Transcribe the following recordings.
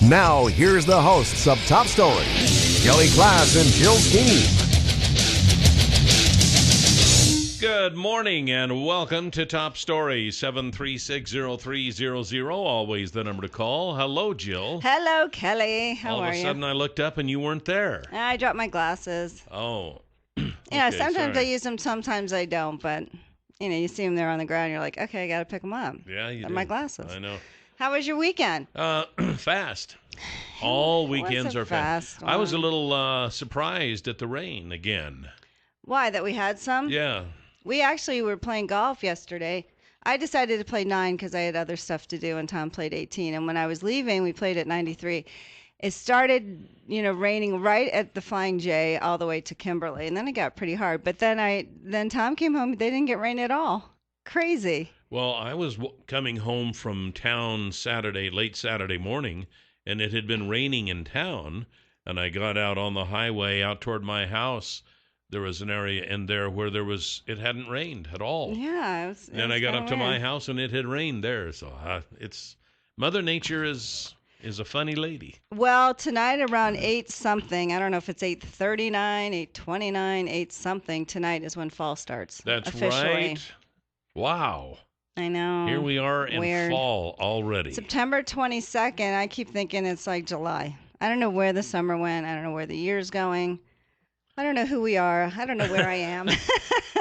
Now, here's the hosts of Top Story, KLIXcast and Jill Skeen. Good morning and welcome to Top Story, 7360300, always the number to call. Hello, Jill. Hello, Kelly. How are you? All of a sudden I looked up and you weren't there. I dropped my glasses. Oh. Yeah, Okay, sometimes sorry. I use them, sometimes I don't, but, you see them there on the ground, you're like, okay, I got to pick them up. Yeah, you They're do. my glasses. I know. How was your weekend? Fast. All weekends are fast. I was a little surprised at the rain again. Why, that we had some? Yeah. We actually were playing golf yesterday. I decided to play 9 because I had other stuff to do, and Tom played 18. And when I was leaving, we played at 93. It started, raining right at the Flying J all the way to Kimberly, and then it got pretty hard. But then Tom came home. They didn't get rain at all. Crazy. Well, I was coming home from town late Saturday morning, and it had been raining in town, and I got out on the highway out toward my house. There was an area in there where it hadn't rained at all. Yeah. Then I got up to my house and it had rained there. So Mother Nature is a funny lady. Well, tonight around 8-something, I don't know if it's 8:39, 8:29, 8-something, tonight is when fall starts. That's officially. Right. Wow. I know. Here we are in Weird. fall already. September 22nd, I keep thinking it's like July. I don't know where the summer went. I don't know where the year's going. I don't know who we are. I don't know where I am.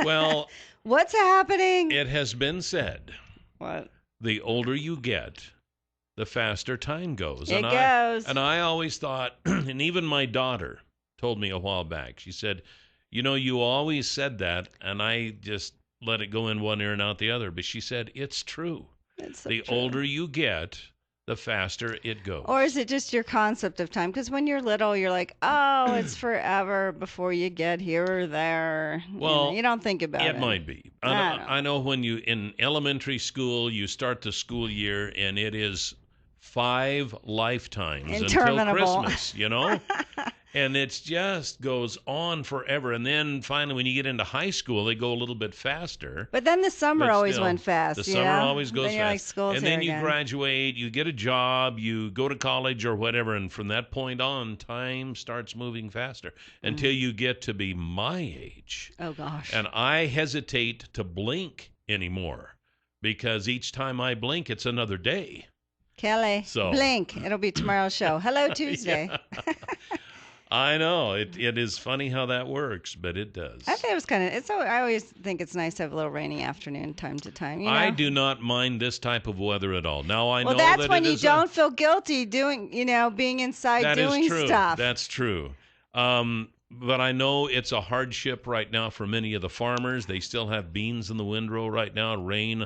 Well, what's happening? It has been said. What? The older you get, the faster time goes. It goes. And I always thought, and even my daughter told me a while back, she said, you always said that, and I just let it go in one ear and out the other. But she said, it's true. It's so the true. older you get, the faster it goes. Or is it just your concept of time? Because when you're little, you're like, oh, it's forever before you get here or there. Well, you don't think about it. It might be. I know when in elementary school, you start the school year, and it is 5 lifetimes until Christmas, And it just goes on forever. And then finally, when you get into high school, they go a little bit faster. But then the summer always went fast. The summer always goes then you're fast. Like, school's and then you again. graduate, you get a job, you go to college or whatever. And from that point on, time starts moving faster until you get to be my age. Oh, gosh. And I hesitate to blink anymore because each time I blink, it's another day. Kelly, blink. It'll be tomorrow's show. Hello, Tuesday. I know. It is funny how that works, but it does. I think it was I always think it's nice to have a little rainy afternoon time to time. I do not mind this type of weather at all. Now, I know that's that when you don't feel guilty doing, being inside doing stuff. That's true. But I know it's a hardship right now for many of the farmers. They still have beans in the windrow right now. Rain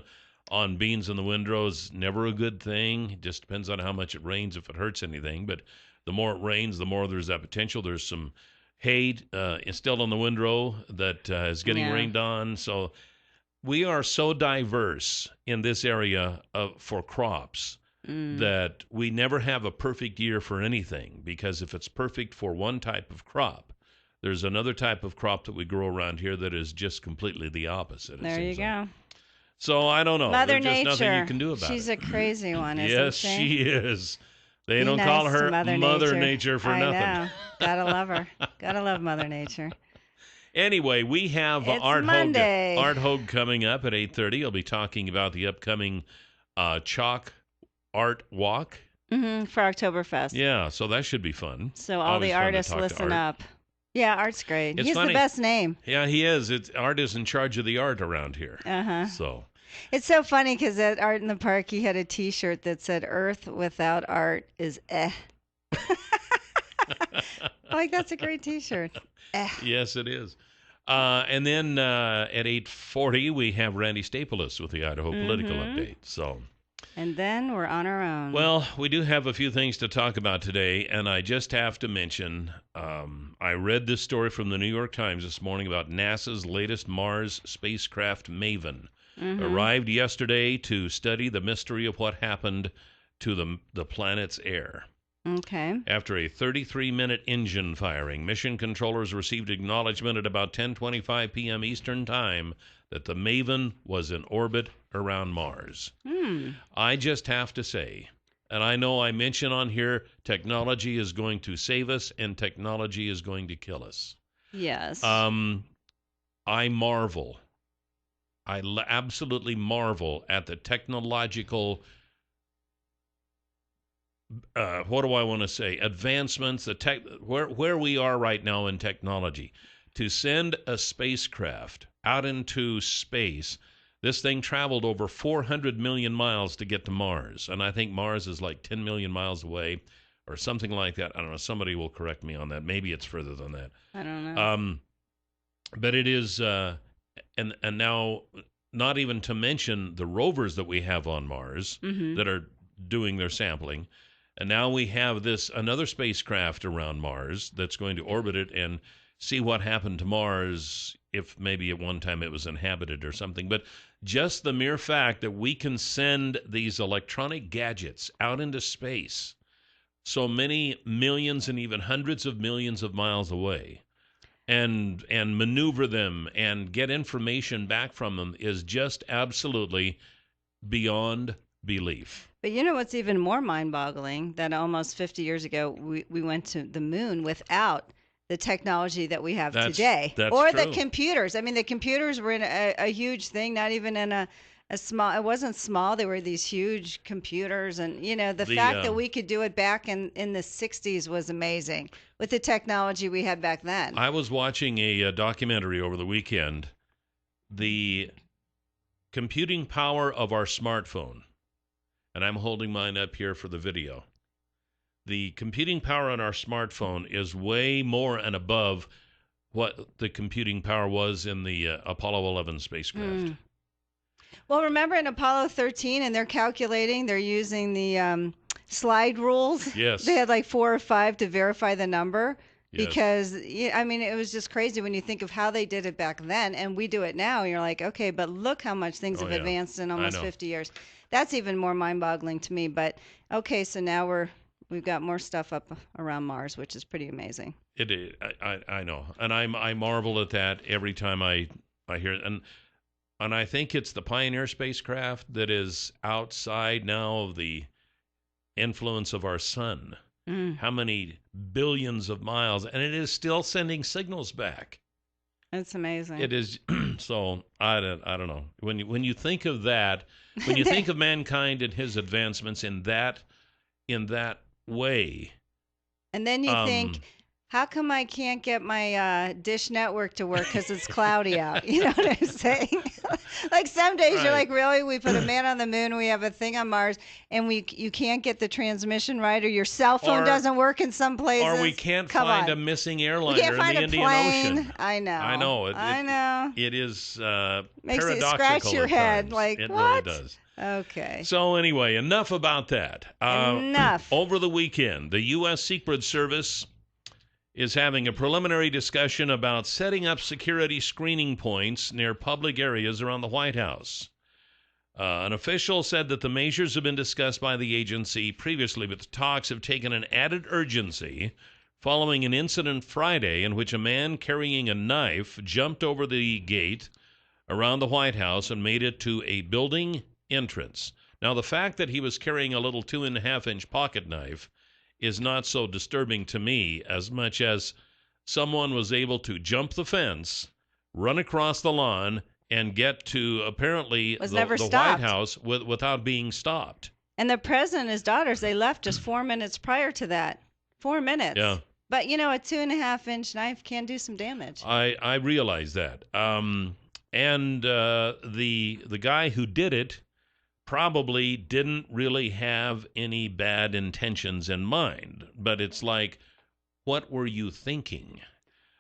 on beans in the windrow is never a good thing. It just depends on how much it rains, if it hurts anything. But the more it rains, the more there's that potential. There's some hay still in the windrow that is getting rained on. So we are so diverse in this area for crops that we never have a perfect year for anything, because if it's perfect for one type of crop, there's another type of crop that we grow around here that is just completely the opposite. There you go. So I don't know. Mother There's Nature. just nothing you can do about it. She's a crazy one, isn't yes, she? Yes, she is. They Be don't nice call her Mother Nature for nothing. I know. Gotta love her. Gotta love Mother Nature. Anyway, we have It's Art Monday. Hogue coming up at 8:30. He'll be talking about the upcoming chalk art walk. Mm-hmm, for Oktoberfest. Yeah, so that should be fun. So all Always the fun to artists talk to listen Art. up. Yeah, Art's great. It's He's funny. the best name. Yeah, he is. Art is in charge of the art around here. Uh-huh. So it's so funny because at Art in the Park, he had a T-shirt that said, "Earth without art is eh." Like, that's a great T-shirt. Eh. Yes, it is. And then at 8:40, we have Randy Staples with the Idaho Political Update. So, and then we're on our own. Well, we do have a few things to talk about today, and I just have to mention, I read this story from the New York Times this morning about NASA's latest Mars spacecraft, Maven. Arrived yesterday to study the mystery of what happened to the planet's air. Okay. After a 33-minute engine firing, mission controllers received acknowledgement at about 10:25 p.m. Eastern Time that the Maven was in orbit around Mars. I just have to say, And I know I mention on here, technology is going to save us and technology is going to kill us. Yes. I marvel. Absolutely marvel at the technological, what do I want to say, advancements, where we are right now in technology. To send a spacecraft out into space, this thing traveled over 400 million miles to get to Mars. And I think Mars is like 10 million miles away or something like that. I don't know. Somebody will correct me on that. Maybe it's further than that. I don't know. But it is, and now, not even to mention the rovers that we have on Mars that are doing their sampling. And now we have another spacecraft around Mars that's going to orbit it and see what happened to Mars if maybe at one time it was inhabited or something. But just the mere fact that we can send these electronic gadgets out into space so many millions and even hundreds of millions of miles away and maneuver them and get information back from them is just absolutely beyond belief. But you know what's even more mind-boggling? That almost 50 years ago, we went to the moon without the technology that we have today. Or true. The computers. I mean, the computers were in a huge thing, not even in a small, it wasn't small. They were these huge computers. And, you know, the fact that we could do it back in the 60s was amazing with the technology we had back then. I was watching a documentary over the weekend, the computing power of our smartphone. And I'm holding mine up here for the video. The computing power on our smartphone is way more and above what the computing power was in the Apollo 11 spacecraft. Well, remember in Apollo 13, and they're using the slide rules? Yes. They had like 4 or 5 to verify the number. Yes. Because, I mean, it was just crazy when you think of how they did it back then, and we do it now. And you're like, okay, but look how much things have advanced in almost 50 years. That's even more mind-boggling to me. But, okay, so now we've got more stuff up around Mars, which is pretty amazing. It is. I know. And I marvel at that every time I hear it. And I think it's the Pioneer spacecraft that is outside now of the influence of our sun. How many billions of miles, and it is still sending signals back. It's amazing. It is. So I don't know. When you think of that, when you think of mankind and his advancements in that way, and then you think, how come I can't get my Dish Network to work because it's cloudy out? You know what I'm saying? Like some days you're like, really? We put a man on the moon, we have a thing on Mars, and you can't get the transmission right, or your cell phone doesn't work in some places. Or we can't find a missing airliner in the Indian Ocean. I know. I know. It is makes you paradoxical scratch your head. Times. Like, it what? really does. Okay. So anyway, enough about that. Enough. Over the weekend, the U.S. Secret Service is having a preliminary discussion about setting up security screening points near public areas around the White House. An official said that the measures have been discussed by the agency previously, but the talks have taken an added urgency following an incident Friday in which a man carrying a knife jumped over the gate around the White House and made it to a building entrance. Now, the fact that he was carrying a little 2.5-inch pocket knife is not so disturbing to me as much as someone was able to jump the fence, run across the lawn, and get to apparently the White House without being stopped. And the president and his daughters, they left just 4 minutes prior to that. 4 minutes. Yeah. But, you know, a 2.5-inch knife can do some damage. I realize that. And the guy who did it probably didn't really have any bad intentions in mind. But it's like, what were you thinking?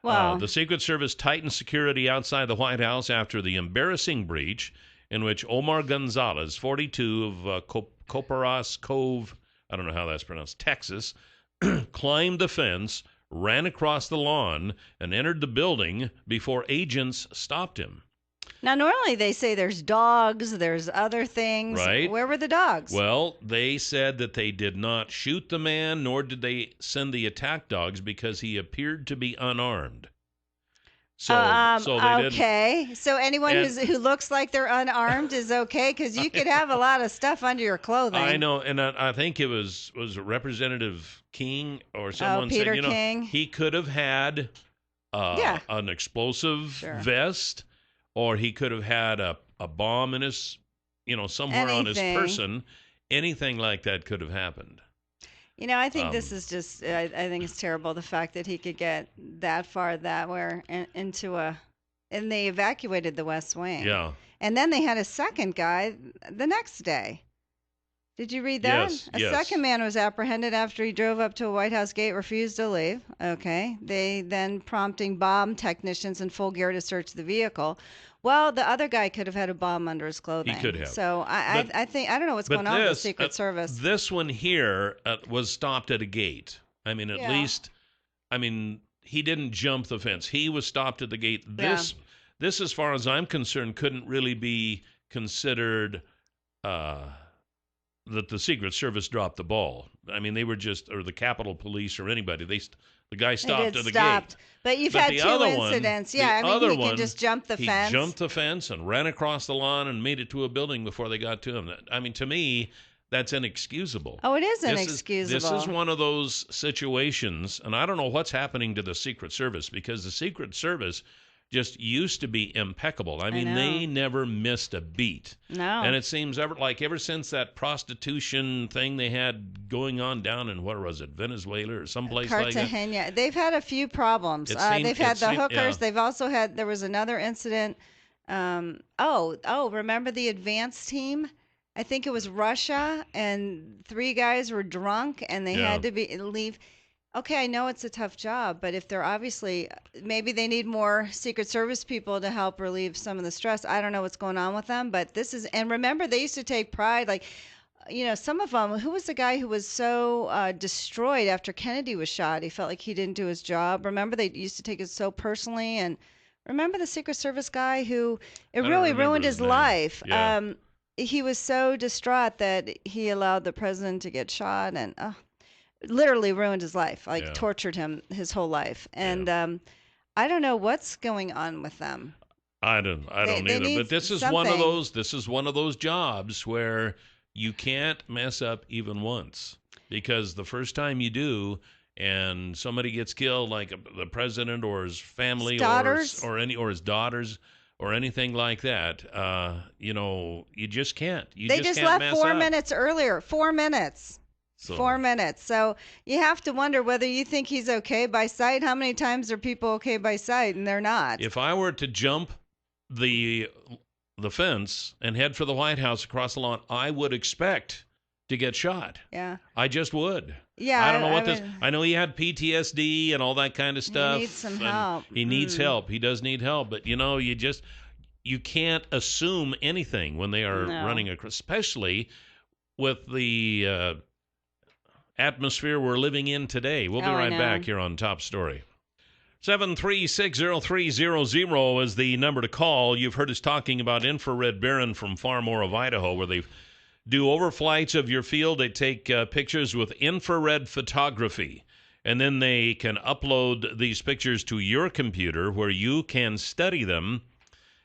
Well, the Secret Service tightened security outside the White House after the embarrassing breach in which Omar Gonzalez, 42 of Copperas Cove, I don't know how that's pronounced, Texas, climbed the fence, ran across the lawn, and entered the building before agents stopped him. Now, normally they say there's dogs, there's other things. Right. Where were the dogs? Well, they said that they did not shoot the man, nor did they send the attack dogs because he appeared to be unarmed. So they didn't. Okay. So anyone who looks like they're unarmed is okay, because you could have a lot of stuff under your clothing. I know, and I think it was Representative King or someone Peter said, King. he could have had an explosive vest, or he could have had a bomb in his, somewhere on his person. Anything like that could have happened. I think this is just, I think it's terrible, the fact that he could get that far that way and they evacuated the West Wing. Yeah. And then they had a second guy the next day. Did you read that? Yes. A second man was apprehended after he drove up to a White House gate, refused to leave. Okay. They then prompting bomb technicians in full gear to search the vehicle. Well, the other guy could have had a bomb under his clothing. He could have. So I think, I don't know what's going on with the Secret Service. This one here was stopped at a gate. I mean, at least, he didn't jump the fence. He was stopped at the gate. This, as far as I'm concerned, couldn't really be considered that the Secret Service dropped the ball. I mean, they were just, or the Capitol Police or anybody, the guy stopped at the gate. But you've had two incidents. He can just jump the fence. He jumped the fence and ran across the lawn and made it to a building before they got to him. I mean, to me, that's inexcusable. Oh, it is inexcusable. This is one of those situations, and I don't know what's happening to the Secret Service, because the Secret Service just used to be impeccable. I mean, they never missed a beat. No. And it seems ever since that prostitution thing they had going on down in, where was it, Venezuela or someplace like that? Cartagena. They've had a few problems. They've had the hookers. They've also had, there was another incident. Remember the advance team? I think it was Russia, and 3 guys were drunk, and they had to leave. Okay, I know it's a tough job, but if they're obviously, maybe they need more Secret Service people to help relieve some of the stress. I don't know what's going on with them, but this is, and remember, they used to take pride, like, some of them, who was the guy who was so destroyed after Kennedy was shot? He felt like he didn't do his job. Remember, they used to take it so personally, and remember the Secret Service guy who, it really ruined his life. Yeah. He was so distraught that he allowed the president to get shot, and literally ruined his life, tortured him his whole life. And I don't know what's going on with them. I don't either. But this is one of those. This is one of those jobs where you can't mess up even once, because the first time you do, and somebody gets killed, like the president or his family, or his daughters, or anything like that, you just can't. They just left 4 minutes earlier. 4 minutes. 4 minutes. So you have to wonder whether you think he's okay by sight. How many times are people okay by sight and they're not? If I were to jump the fence and head for the White House across the lawn, I would expect to get shot. Yeah. I just would. Yeah. I don't know I know he had PTSD and all that kind of stuff. He needs some help. He needs help. He does need help. But, you can't assume anything when they are running across, especially with the atmosphere we're living in today. We'll be right back here on Top Story. 7360300 is the number to call. You've heard us talking about Infrared Baron from Far More of Idaho, where they do overflights of your field. They take pictures with infrared photography, and then they can upload these pictures to your computer, where you can study them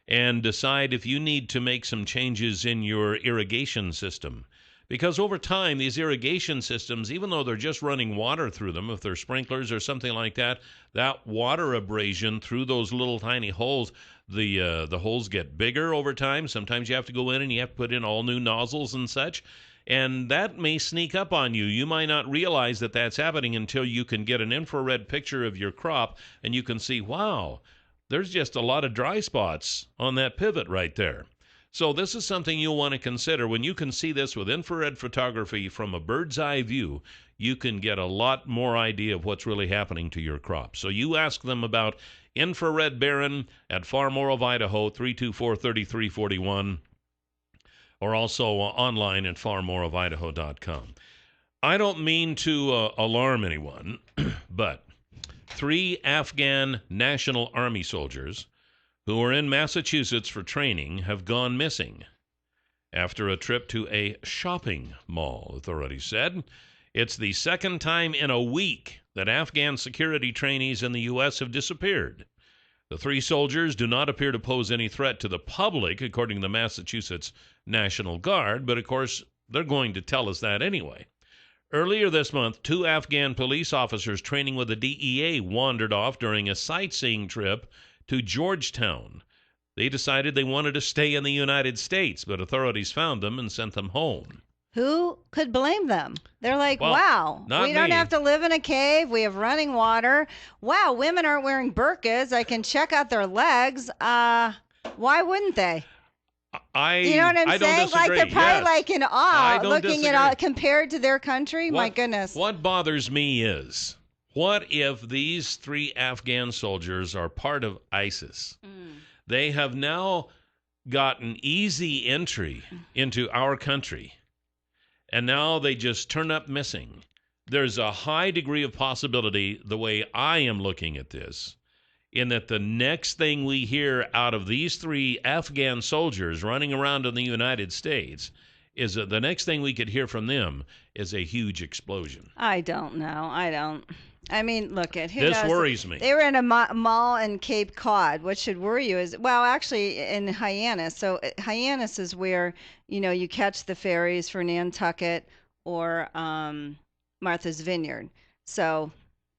and decide if you need to make some changes in your irrigation system. Because over time, these irrigation systems, even though they're just running water through them, if they're sprinklers or something like that, that water abrasion through those little tiny holes, the holes get bigger over time. Sometimes you have to go in and you have to put in all new nozzles and such. And that may sneak up on you. You might not realize that that's happening until you can get an infrared picture of your crop and you can see, wow, there's just a lot of dry spots on that pivot right there. So this is something you'll want to consider. When you can see this with infrared photography from a bird's eye view, you can get a lot more idea of what's really happening to your crop. So you ask them about Infrared Baron at Far More of Idaho, 324-3341, or also online at farmoreofidaho.com. I don't mean to alarm anyone, but 3 Afghan National Army soldiers who were in Massachusetts for training have gone missing after a trip to a shopping mall, authorities said. It's the second time in a week that Afghan security trainees in the U.S. have disappeared. The 3 soldiers do not appear to pose any threat to the public, according to the Massachusetts National Guard, but of course, they're going to tell us that anyway. Earlier this month, 2 Afghan police officers training with the DEA wandered off during a sightseeing trip to Georgetown. They decided they wanted to stay in the United States, but authorities found them and sent them home. Who could blame them? They're like, Well, wow, we don't me. have to live in a cave. We have running water. Wow, women aren't wearing burqas. I can check out their legs. Why wouldn't they? You know what I'm saying? Don't disagree. Like they're probably like in awe looking at all compared to their country. My goodness. What bothers me is, what if these 3 Afghan soldiers are part of ISIS? They have now gotten easy entry into our country, and now they just turn up missing. There's a high degree of possibility, the way I am looking at this, in that the next thing we hear out of these 3 Afghan soldiers running around in the United States is that the next thing we could hear from them is a huge explosion. I don't know. I mean, look at who this knows? worries me. They were in a mall in Cape Cod. What should worry you is, well, actually in Hyannis. So Hyannis is where, you catch the ferries for Nantucket or Martha's Vineyard. So,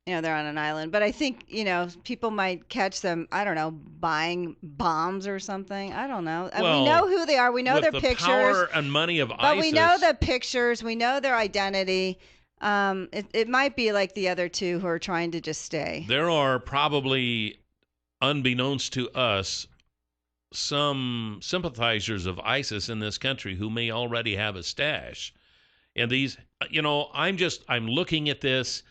they're on an island. But I think, people might catch them, I don't know, buying bombs or something. I don't know. Well, we know who they are. We know their the pictures. Power and money of but ISIS. we know the pictures. We know their identity. It might be like the other 2 who are trying to just stay. There are probably, unbeknownst to us, some sympathizers of ISIS in this country who may already have a stash. And these, I'm looking at this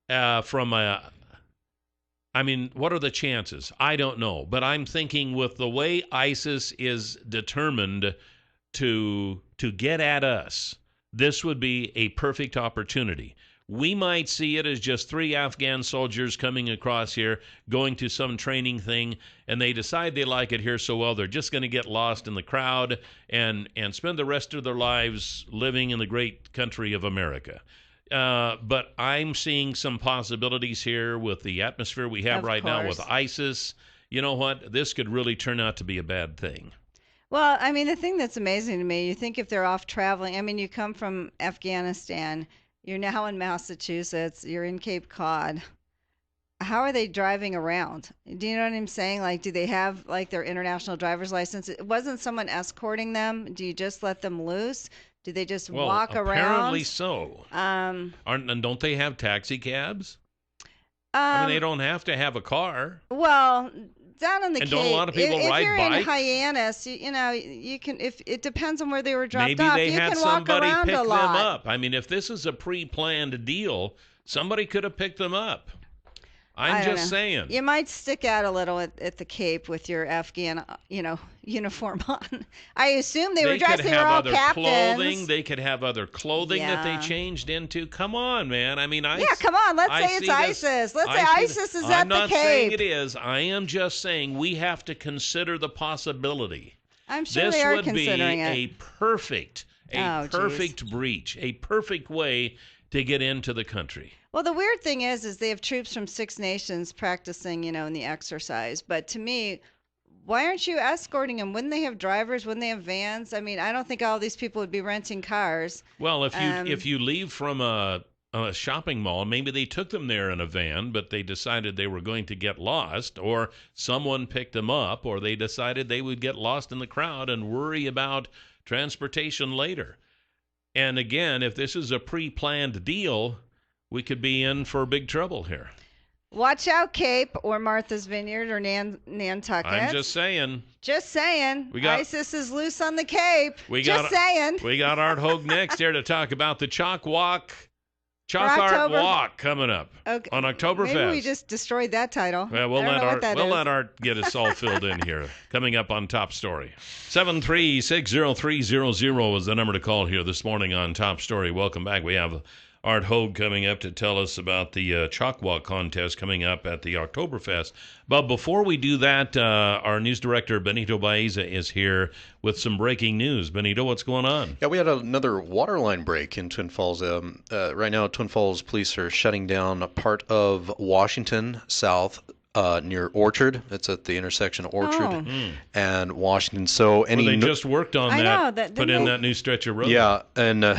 from what are the chances? I don't know. But I'm thinking with the way ISIS is determined to get at us, this would be a perfect opportunity. We might see it as just 3 Afghan soldiers coming across here, going to some training thing, and they decide they like it here so well, they're just going to get lost in the crowd and spend the rest of their lives living in the great country of America. But I'm seeing some possibilities here with the atmosphere we have right now with ISIS. You know what? This could really turn out to be a bad thing. Well, I mean, the thing that's amazing to me, you think if they're off traveling, I mean, you come from Afghanistan, you're now in Massachusetts, you're in Cape Cod. How are they driving around? Do you know what I'm saying? Like, do they have, like, their international driver's license? Wasn't someone escorting them? Do you just let them loose? Do they just walk around? Apparently so. And don't they have taxi cabs? They don't have to have a car. Well, down in the and Cape, don't a lot of people ride if you're bikes? in Hyannis, you can. If it depends on where they were dropped Maybe off, they you had can walk somebody around pick a them lot. up. I mean, if this is a pre-planned deal, somebody could have picked them up. I'm just saying. You might stick out a little at the Cape with your Afghan, uniform on. I assume they were dressed. They were all captains. They could have other clothing that they changed into. Come on, man. I mean, come on. Let's say it's ISIS. Let's say ISIS is at the Cape. I'm not saying it is. I am just saying we have to consider the possibility. I'm sure they are considering it. This would be a perfect breach, a perfect way to get into the country. Well, the weird thing is they have troops from 6 nations practicing, in the exercise. But to me, why aren't you escorting them? Wouldn't they have drivers? Wouldn't they have vans? I mean, I don't think all these people would be renting cars. Well, if you leave from a shopping mall, maybe they took them there in a van, but they decided they were going to get lost, or someone picked them up, or they decided they would get lost in the crowd and worry about transportation later. And again, if this is a pre-planned deal, we could be in for big trouble here. Watch out, Cape or Martha's Vineyard or Nantucket. I'm just saying. Just saying. ISIS is loose on the Cape. We got Art Hogue next here to talk about the Chalk Art Walk coming up on Oktoberfest. Maybe we just destroyed that title. Well, we'll let Art get us all filled in here. Coming up on Top Story. 7360300 is the number to call here this morning on Top Story. Welcome back. We have Art Hogue coming up to tell us about the Chalk Walk contest coming up at the Oktoberfest. But before we do that, our news director, Benito Baeza, is here with some breaking news. Benito, what's going on? Yeah, we had another water line break in Twin Falls. Right now, Twin Falls police are shutting down a part of Washington south near Orchard. It's at the intersection of Orchard Oh. and Washington. So any Well, they just worked on I that, know, that- put didn't in they- that new stretch of road. Yeah, and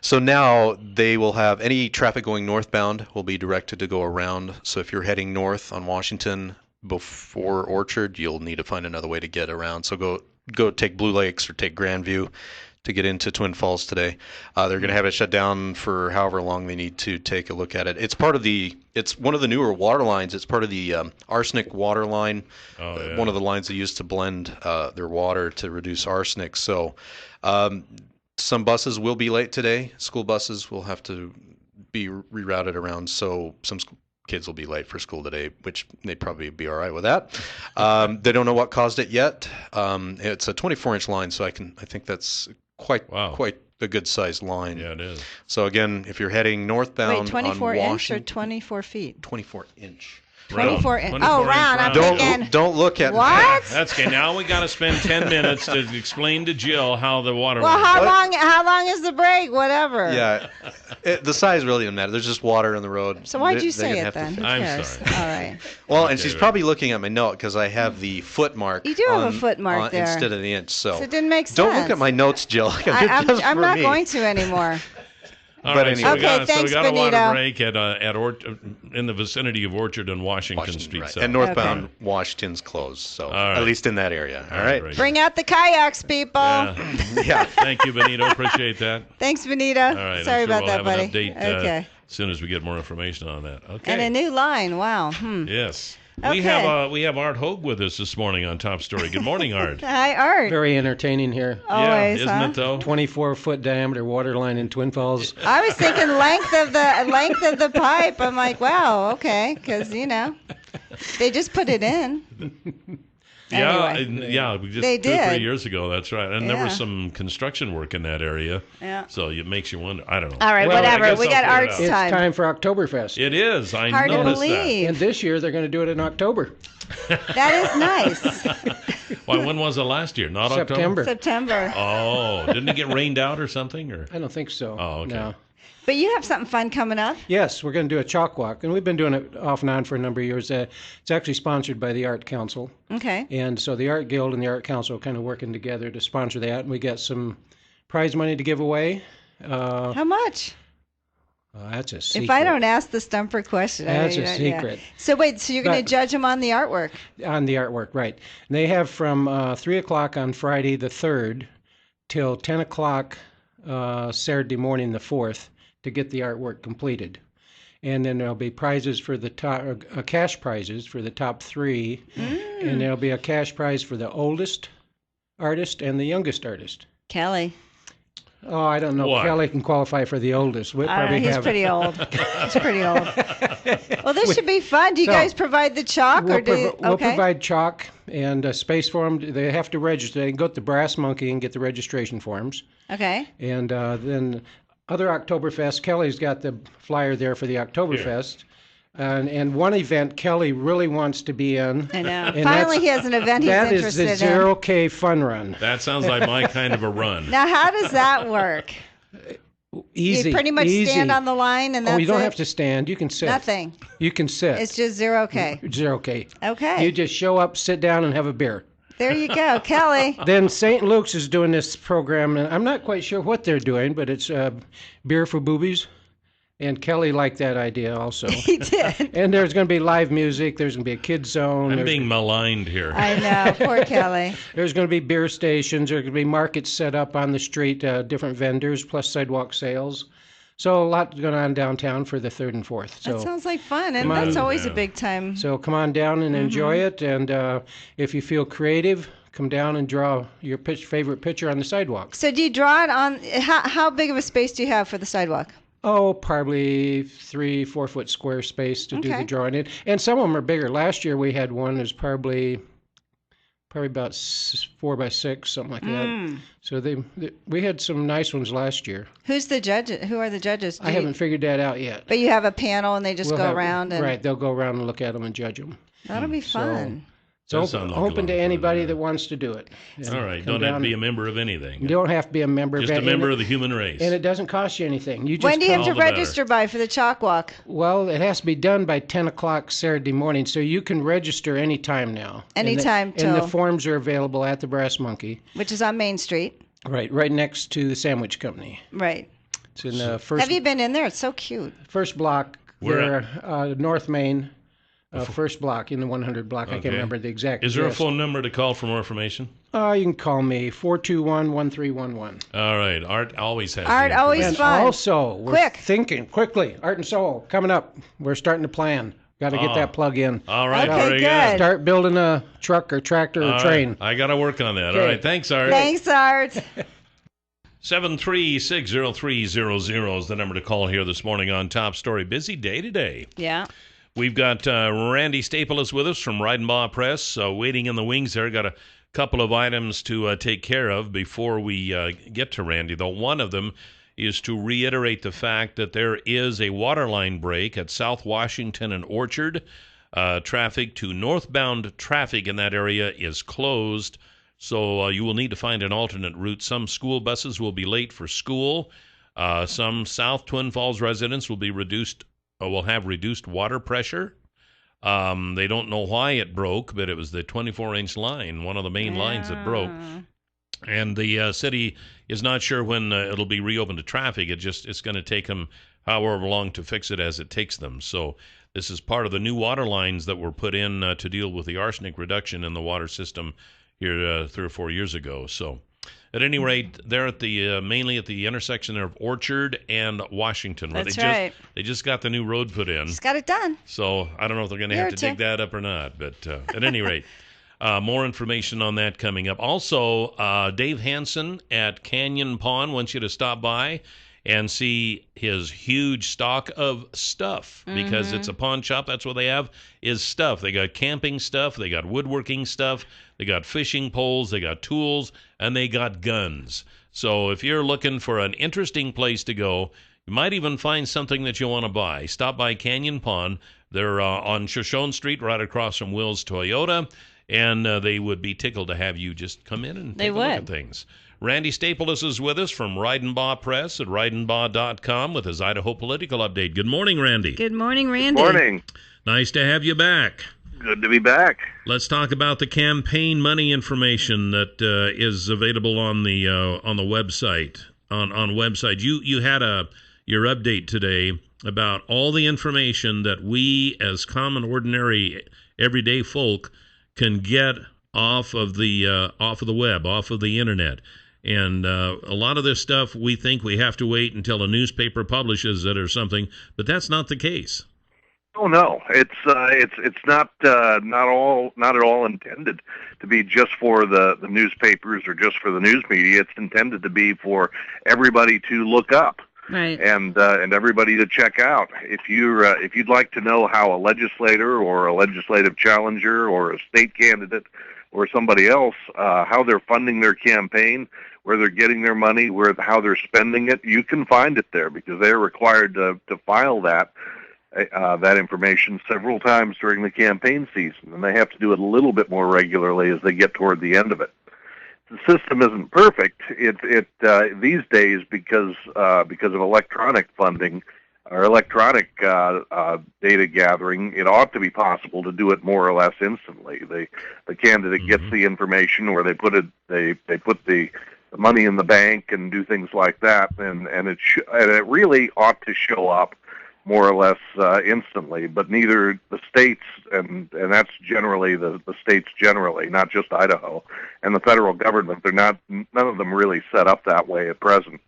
so now they will have any traffic going northbound will be directed to go around. So if you're heading north on Washington before Orchard, you'll need to find another way to get around. So go take Blue Lakes or take Grandview to get into Twin Falls today. They're going to have it shut down for however long they need to take a look at it. It's one of the newer water lines. It's part of the arsenic water line, one of the lines they use to blend their water to reduce arsenic. So some buses will be late today. School buses will have to be rerouted around. So some kids will be late for school today, which they'd probably be all right with that. They don't know what caused it yet. It's a 24-inch line, so I think that's quite a good sized line. Yeah, it is. So again, if you're heading northbound Wait, 24 on inch or Washington, 24 feet? 24 inch. 24 inch. 24 Oh, inch round. I'm round. thinking. Don't look at What? That's okay. Now we got to spend 10 minutes to explain to Jill how the water. Well, works. how long is the break? Whatever. Yeah, the size really doesn't matter. There's just water on the road. So why'd you They're say gonna it have to then? fix Who I'm cares? sorry. All right. Well, and Okay, she's right. probably looking at my note because I have the foot mark. You do have a foot mark there. instead of the inch. So So it didn't make sense. don't look at my notes, Jill. I'm not going to anymore. All But right, anyway. so we got, Okay, thanks, a water Benito. break in the vicinity of Orchard and Washington Street. right. South. And northbound Washington's closed. So right. at least in that area. All right. very Bring out the kayaks, people. Yeah. Yeah. Thank you, Benito. Appreciate that. Thanks, Benito. All right. Sorry I'm sure about we'll that, have buddy. An update, Okay. as soon as we get more information on that. Okay. And a new line. Wow. Yes. Okay. We have Art Hogue with us this morning on Top Story. Good morning, Art. Hi, Art. Very entertaining here. Always, isn't huh? it though? 24-foot diameter water line in Twin Falls. I was thinking length of the pipe. I'm like, wow, okay, because they just put it in. Yeah, Anyway. yeah. We just They 2 or 3 did. years ago. That's right. And there Yeah. was some construction work in that area. Yeah. So it makes you wonder. I don't know. All right, Well, whatever. I guess We I'll got figure it Art's out. It's time. time for Oktoberfest. It is. I Hard to noticed believe. And this year they're going to do it in October. That is nice. that. Why? When was it last year? Not September. September. October. Oh, didn't it get rained out or something? Or I don't think so. Oh, okay. No. But you have something fun coming up. Yes, we're going to do a chalk walk, and we've been doing it off and on for a number of years. It's actually sponsored by the Art Council, Okay. and so the Art Guild and the Art Council are kind of working together to sponsor that, and we got some prize money to give away. How much? That's a secret. If I don't ask the stumper question, That's a yeah. secret. So wait, so you're going to But- judge them on the artwork? On the artwork, right. And they have from 3 o'clock on Friday the 3rd till 10 o'clock Saturday morning the 4th to get the artwork completed. And then there'll be prizes for the top, cash prizes for the top 3. And there'll be a cash prize for the oldest artist and the youngest artist. Kelly. Oh, I don't know. What? Kelly can qualify for the oldest. We'll probably He's have pretty old. He's pretty old. Well, this should be fun. Do you So, guys provide the chalk, or do you? We'll Okay. provide chalk and space for them. They have to register. They can go to the Brass Monkey and get the registration forms. Okay. And then other Oktoberfest, Kelly's got the flyer there for the Oktoberfest. And one event Kelly really wants to be in. I know. And Finally, he has an event he's that is interested the in. 0K Fun Run. that sounds like my kind of a run. Now, how does that work? Easy. You pretty much easy. stand on the line, and that's Oh, you don't it? have to stand. You can sit. Nothing. You can sit. It's just 0K. 0K. Okay. You just show up, sit down, and have a beer. There you go, Kelly. Then St. Luke's is doing this program, and I'm not quite sure what they're doing, but it's beer for boobies. And Kelly liked that idea also. He did. And there's going to be live music. There's going to be a kids zone. I'm There's, being maligned here. I know. Poor Kelly. there's going to be beer stations. There's going to be markets set up on the street, different vendors, plus sidewalk sales. So a lot going on downtown for the 3rd and 4th. That So sounds like fun, and Come on. that's always a Yeah. big time. so come on down and enjoy it. And if you feel creative, come down and draw your favorite picture on the sidewalk. So do you draw it on? How big of a space do you have for the sidewalk? Oh, probably 3-4 foot square space to do Okay. the drawing in. And some of them are bigger. Last year we had one that was probably about 4 by 6, something like that. So we had some nice ones last year. Who's the judge? Who are the judges? I haven't figured that out yet. But you have a panel, and they just We'll go have- around, and Right, they'll go around and look at them and judge them. that'll be So- fun. Does sound like a lot open of to fun, anybody yeah. that wants to do it. And All right. come Don't have to down. be a member of anything. You don't have to be a member. Just a member of the human race. And it doesn't cost you anything. You just When do you have All to the better. register by for the chalk walk? Well, it has to be done by 10 o'clock Saturday morning, so you can register anytime now. Anytime and the till- forms are available at the Brass Monkey. Which is on Main Street. Right next to the Sandwich Company. Right. It's in the first Have you been in there? It's so cute. first block Where there, North Main, first block in the 100 block. I Okay. can't remember the exact Is there a address. phone number to call for more information? You can call me 421-1311. All right. Art always has. Art the always information. And fun. also, we're Quick. thinking quickly. Art and Soul coming up. We're starting to plan. Got to get that plug in. All right. Okay, very good. Start building a truck or tractor or All train. right. I got to work on that. All Okay. right. Thanks, Art. Thanks, Art. 7360300 is the number to call here this morning on Top Story. Busy day today. Yeah. We've got Randy Staple is with us from Reidenbaugh Press, waiting in the wings there. Got a couple of items to take care of before we get to Randy, though. One of them is to reiterate the fact that there is a water line break at South Washington and Orchard. Traffic to northbound traffic in that area is closed, so you will need to find an alternate route. Some school buses will be late for school. Some South Twin Falls residents will have reduced water pressure. They don't know why it broke, but it was the 24-inch line, one of the main lines that broke. And the city is not sure when it'll be reopened to traffic. It's going to take them however long to fix it as it takes them. So this is part of the new water lines that were put in to deal with the arsenic reduction in the water system here 3 or 4 years ago. So at any rate, they're at the mainly at the intersection of Orchard and Washington, where That's right. they just got the new road put in. Just got it done. So I don't know if they're going to have to dig that up or not. But at any rate, more information on that coming up. Also, Dave Hansen at Canyon Pond wants you to stop by and see his huge stock of stuff, because it's a pawn shop. That's what they have, is stuff. They got camping stuff. They got woodworking stuff. They got fishing poles. They got tools. And they got guns. So if you're looking for an interesting place to go, you might even find something that you want to buy. Stop by Canyon Pond. They're on Shoshone Street, right across from Will's Toyota. And they would be tickled to have you just come in and take a look at things. Randy Staples is with us from Reidenbaugh Press at reidenbaugh.com with his Idaho political update. Good morning, Randy. Good morning, Randy. Morning. Nice to have you back. Good to be back. Let's talk about the campaign money information that is available on the website. On website, you had your update today about all the information that we as common, ordinary, everyday folk can get off of the web, off of the internet. And a lot of this stuff, we think we have to wait until a newspaper publishes it or something, but that's not the case. Oh no, it's not at all intended to be just for the newspapers or just for the news media. It's intended to be for everybody to look up. Right. And everybody to check out. If you'd like to know how a legislator or a legislative challenger or a state candidate or somebody else, how they're funding their campaign, where they're getting their money, how they're spending it, you can find it there, because they're required to file that information several times during the campaign season, and they have to do it a little bit more regularly as they get toward the end of it. The system isn't perfect. These days, because of electronic funding or electronic data gathering, it ought to be possible to do it more or less instantly. The candidate gets the information, or they put the money in the bank and do things like that, and it really ought to show up more or less instantly, but neither the states, and that's generally the states generally, not just Idaho, and the federal government, none of them really set up that way at present.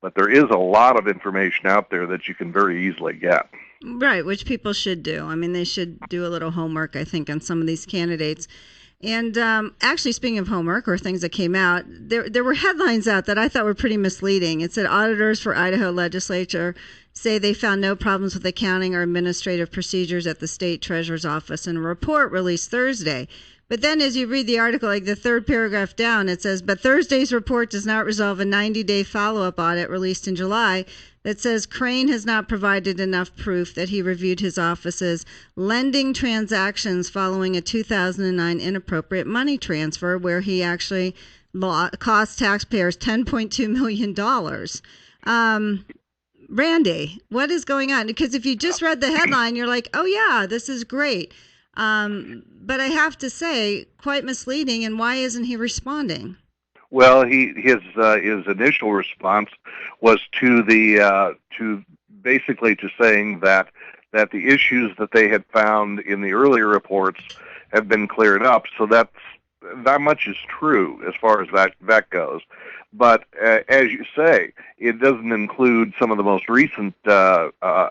But there is a lot of information out there that you can very easily get. Right, which people should do. I mean, they should do a little homework, I think, on some of these candidates. And actually, speaking of homework or things that came out, there were headlines out that I thought were pretty misleading. It said auditors for Idaho legislature say they found no problems with accounting or administrative procedures at the state treasurer's office in a report released Thursday. But then as you read the article, like the third paragraph down, it says, but Thursday's report does not resolve a 90-day follow-up audit released in July that says Crane has not provided enough proof that he reviewed his office's lending transactions following a 2009 inappropriate money transfer where he actually cost taxpayers $10.2 million. Randy, what is going on? Because if you just read the headline, you're like, oh, yeah, this is great. But I have to say, quite misleading. And why isn't he responding? Well, his initial response was to basically saying that the issues that they had found in the earlier reports have been cleared up. So that much is true as far as that goes. But as you say, it doesn't include some of the most recent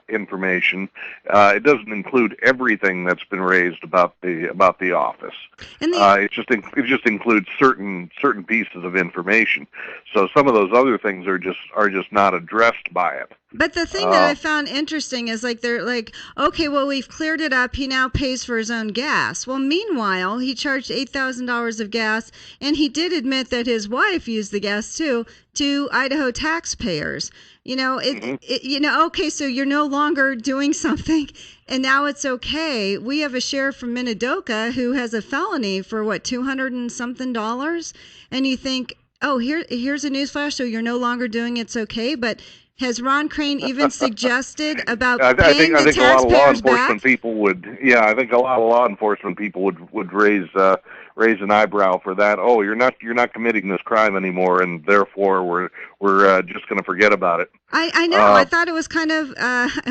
information. It doesn't include everything that's been raised about the office. It just includes certain pieces of information. So some of those other things are just not addressed by it. But the thing that I found interesting is they're like, okay, well, we've cleared it up. He now pays for his own gas. Well, meanwhile, he charged $8,000 of gas, and he did admit that his wife used the gas too, to Idaho taxpayers. Okay, so you're no longer doing something, and now it's okay. We have a sheriff from Minidoka who has a felony for $200 and something, and you think, oh, here's a newsflash. So you're no longer doing it's okay, but has Ron Crane even suggested about paying the taxpayers back? I think a lot of law enforcement people would. Yeah, I think a lot of law enforcement people would raise an eyebrow for that. Oh, you're not committing this crime anymore, and therefore we're just going to forget about it. I know. I thought it was kind of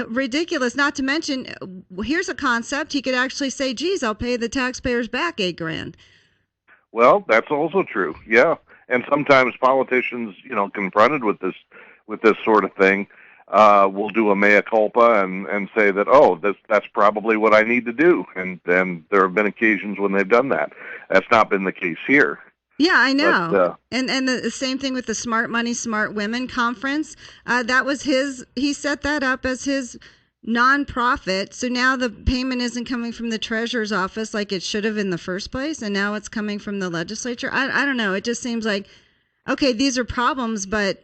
ridiculous. Not to mention, here's a concept. He could actually say, "Geez, I'll pay the taxpayers back $8,000." Well, that's also true. Yeah, and sometimes politicians, confronted with this sort of thing, will do a mea culpa and say that, oh, that's probably what I need to do. And there have been occasions when they've done that. That's not been the case here. Yeah, I know. But, and the same thing with the Smart Money, Smart Women conference. That was he set that up as his nonprofit. So now the payment isn't coming from the treasurer's office like it should have in the first place. And now it's coming from the legislature. I don't know. It just seems like, okay, these are problems, but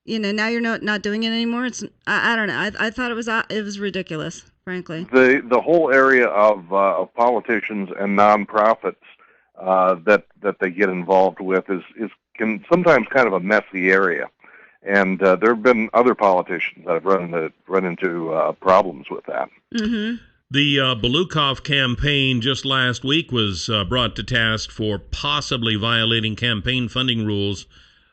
now you're not doing it anymore. I don't know. I thought it was ridiculous, frankly. The whole area of politicians and nonprofits that they get involved with can sometimes kind of a messy area, and there have been other politicians that have run into problems with that. Mm-hmm. The Belukov campaign just last week was brought to task for possibly violating campaign funding rules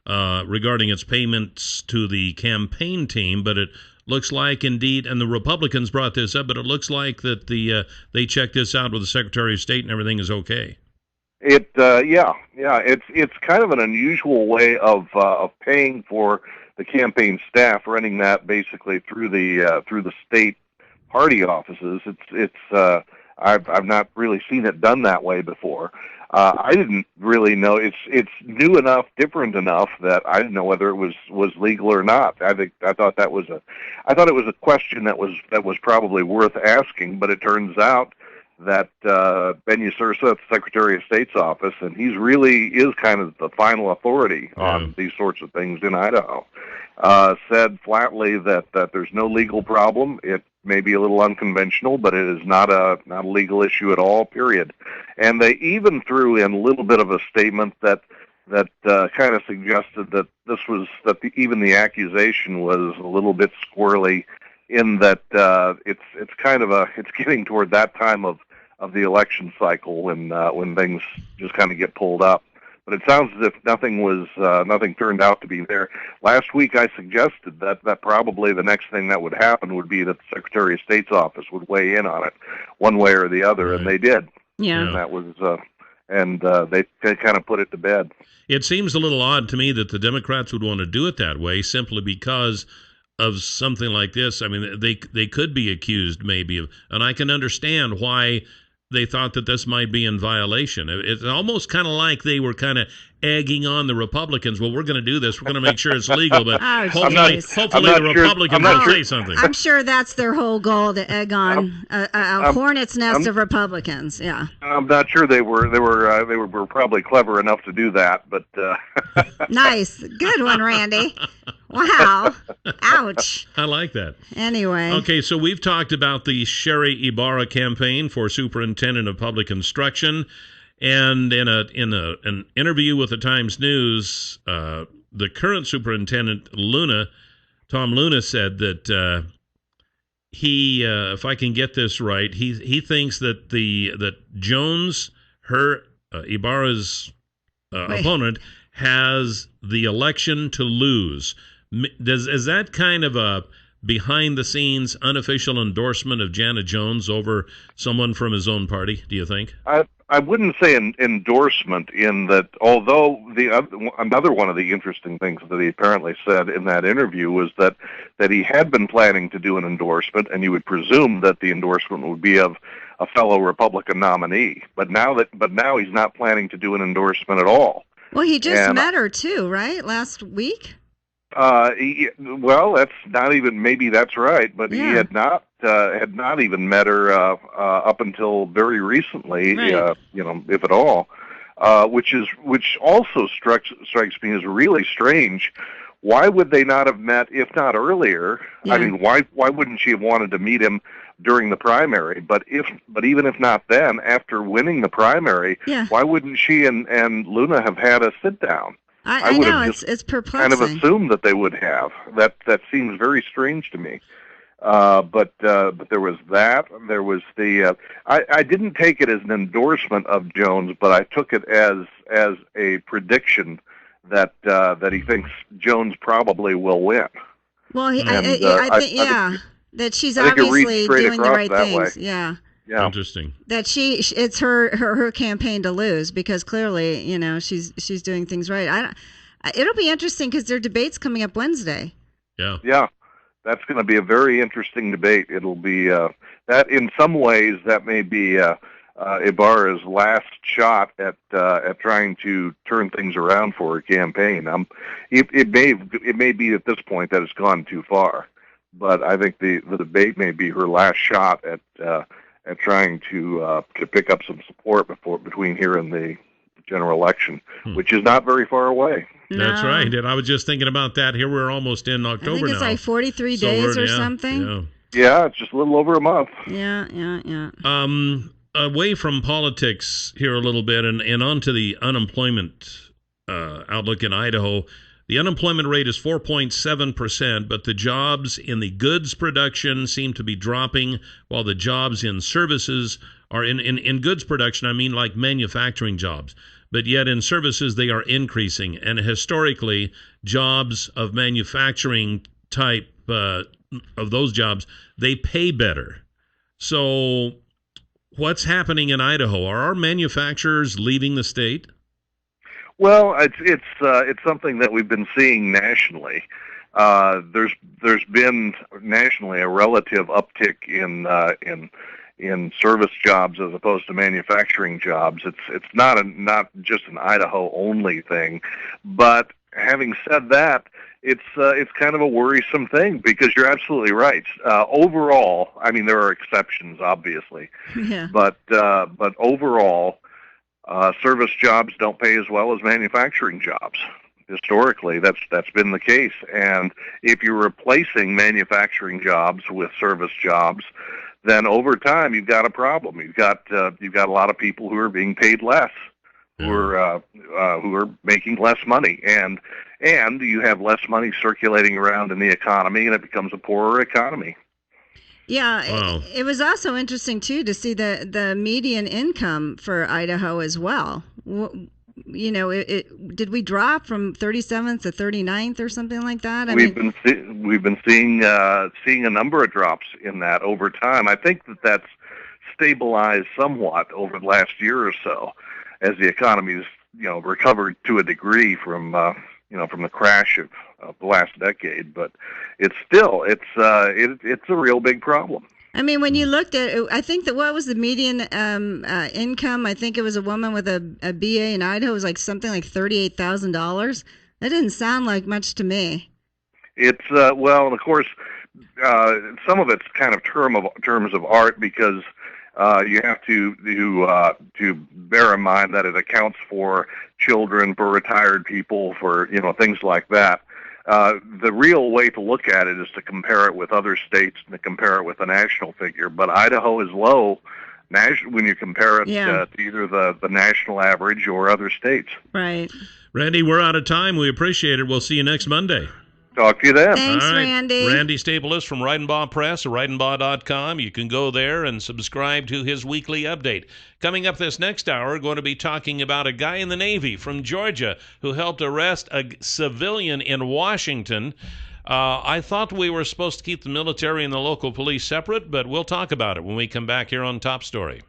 regarding its payments to the campaign team, but it looks like indeed, and the Republicans brought this up, but it looks like that they checked this out with the Secretary of State and everything is okay. It's kind of an unusual way of paying for the campaign staff, running that basically through the state party offices. I've not really seen it done that way before. I didn't really know. It's new enough, different enough that I didn't know whether it was legal or not. I thought it was a question that was probably worth asking. But it turns out that Ben Usursa at the Secretary of State's office, and he really is kind of the final authority on these sorts of things in Idaho, said flatly that there's no legal problem. It may be a little unconventional, but it is not a legal issue at all, period. And they even threw in a little bit of a statement that kind of suggested that even the accusation was a little bit squirrely, in that it's getting toward that time of the election cycle when things just kind of get pulled up. But it sounds as if nothing turned out to be there. Last week I suggested that probably the next thing that would happen would be that the Secretary of State's office would weigh in on it one way or the other, and they did. Yeah. And that was they kind of put it to bed. It seems a little odd to me that the Democrats would want to do it that way simply because of something like this. I mean, they could be accused maybe of, and I can understand why they thought that this might be in violation. It's almost kind of like they were kind of egging on the Republicans. Well, we're going to do this. We're going to make sure it's legal, but Oh, hopefully the Republicans will say something. I'm sure that's their whole goal, to egg on a hornet's nest of Republicans. Yeah. I'm not sure they were probably clever enough to do that, but Nice, good one, Randy. Wow. Ouch. I like that. Anyway. Okay, so we've talked about the Sherry Ibarra campaign for Superintendent of Public Instruction, and in an interview with the Times News, the current superintendent, Tom Luna, said that he, if I can get this right, he thinks that Jones, Ibarra's opponent, has the election to lose. Is that kind of a behind-the-scenes unofficial endorsement of Janet Jones over someone from his own party, do you think? I wouldn't say an endorsement, in that, although another one of the interesting things that he apparently said in that interview was that he had been planning to do an endorsement, and you would presume that the endorsement would be of a fellow Republican nominee. But now he's not planning to do an endorsement at all. Well, he just met her too, right? Last week? Well, that's not even, maybe that's right, but Yeah. he had not even met her up until very recently, Right. If at all, which also strikes me as really strange. Why would they not have met, if not earlier? Yeah. I mean, why wouldn't she have wanted to meet him during the primary? But even if not then, after winning the primary, Yeah. why wouldn't she and Luna have had a sit down? I would know, have just it's kind of perplexing. assumed that they would have. That seems very strange to me. But there was that. There was the. I didn't take it as an endorsement of Jones, but I took it as a prediction that he thinks Jones probably will win. Well, I think that she's I think it reads obviously straight doing the across right that things. way. Yeah. Yeah. Interesting. That it's her campaign to lose, because clearly, she's doing things right. It'll be interesting because there are debates coming up Wednesday. Yeah. Yeah. That's going to be a very interesting debate. It'll be that in some ways that may be Ibarra's last shot at trying to turn things around for her campaign. It may be at this point that it's gone too far, but I think the debate may be her last shot at trying to pick up some support between here and the general election, which is not very far away. That's No. right. And I was just thinking about that. Here we're almost in October now. I think it's like 43 So days we're- or yeah, something. Yeah. Yeah, it's just a little over a month. Yeah. Away from politics here a little bit and onto the unemployment outlook in Idaho. The unemployment rate is 4.7%, but the jobs in the goods production seem to be dropping, while the jobs in services are in goods production, I mean like manufacturing jobs. But yet in services, they are increasing. And historically, jobs of manufacturing type of those jobs, they pay better. So what's happening in Idaho? Are our manufacturers leaving the state? Well, it's something that we've been seeing nationally. There's been nationally a relative uptick in service jobs as opposed to manufacturing jobs. It's not just an Idaho only thing, but having said that, it's kind of a worrisome thing, because you're absolutely right. Overall, I mean, there are exceptions, obviously, Yeah. but overall, service jobs don't pay as well as manufacturing jobs. Historically, that's been the case. And if you're replacing manufacturing jobs with service jobs, then over time you've got a problem. You've got a lot of people who are being paid less, who are making less money, and you have less money circulating around in the economy, and it becomes a poorer economy. Yeah, Wow. it was also interesting, too, to see the median income for Idaho as well. Did we drop from 37th to 39th or something like that? We've been seeing a number of drops in that over time. I think that's stabilized somewhat over the last year or so, as the economy's recovered to a degree from the crash of the last decade. But it's still it's a real big problem. I mean, when you looked at it, I think that what was the median income? I think it was a woman with a BA in Idaho was like something like $38,000. That didn't sound like much to me. It's well, and of course, some of it's kind of terms of art because you have to bear in mind that it accounts for children, for retired people, for things like that. The real way to look at it is to compare it with other states and to compare it with a national figure. But Idaho is low when you compare it to either the national average or other states. Right. Randy, we're out of time. We appreciate it. We'll see you next Monday. Talk to you then. Thanks, All right. Randy. Randy Staples from Reidenbaugh Press or reidenbaugh.com. You can go there and subscribe to his weekly update. Coming up this next hour, we're going to be talking about a guy in the Navy from Georgia who helped arrest a civilian in Washington. I thought we were supposed to keep the military and the local police separate, but we'll talk about it when we come back here on Top Story.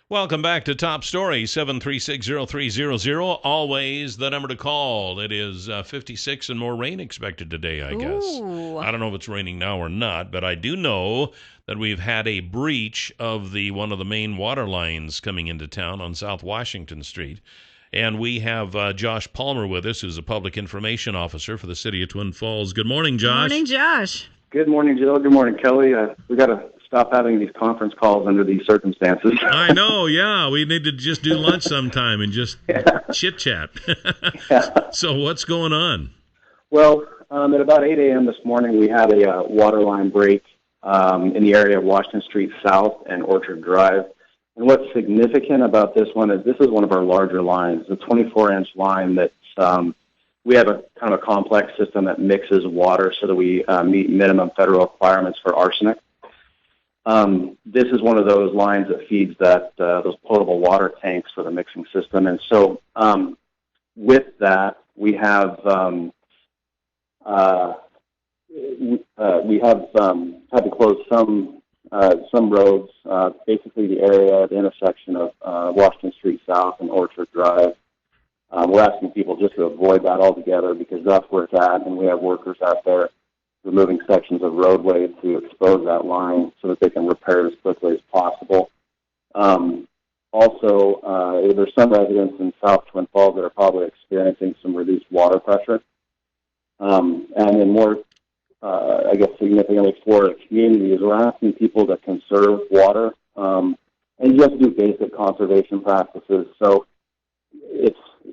Welcome back to Top Story, 7360300. Always the number to call. It is 56 and more rain expected today, I guess. Ooh. I don't know if it's raining now or not, but I do know that we've had a breach of one of the main water lines coming into town on South Washington Street. And we have Josh Palmer with us, who's a public information officer for the city of Twin Falls. Good morning, Josh. Good morning, Josh. Good morning, Jill. Good morning, Kelly. We got to stop having these conference calls under these circumstances. I know, yeah. We need to just do lunch sometime and just chit-chat. So what's going on? Well, at about 8 a.m. this morning, we had a water line break in the area of Washington Street South and Orchard Drive. And what's significant about this one is this is one of our larger lines, a 24-inch line that's we have a kind of a complex system that mixes water so that we meet minimum federal requirements for arsenic. This is one of those lines that feeds those potable water tanks for the mixing system. And so with that, we have had to close some roads, basically the area at the intersection of Washington Street South and Orchard Drive. We're asking people just to avoid that altogether because that's where it's at, and we have workers out there removing sections of roadway to expose that line so that they can repair it as quickly as possible. Also, there's some residents in South Twin Falls that are probably experiencing some reduced water pressure. And then more, I guess, significantly for the community is we're asking people to conserve water and just do basic conservation practices. So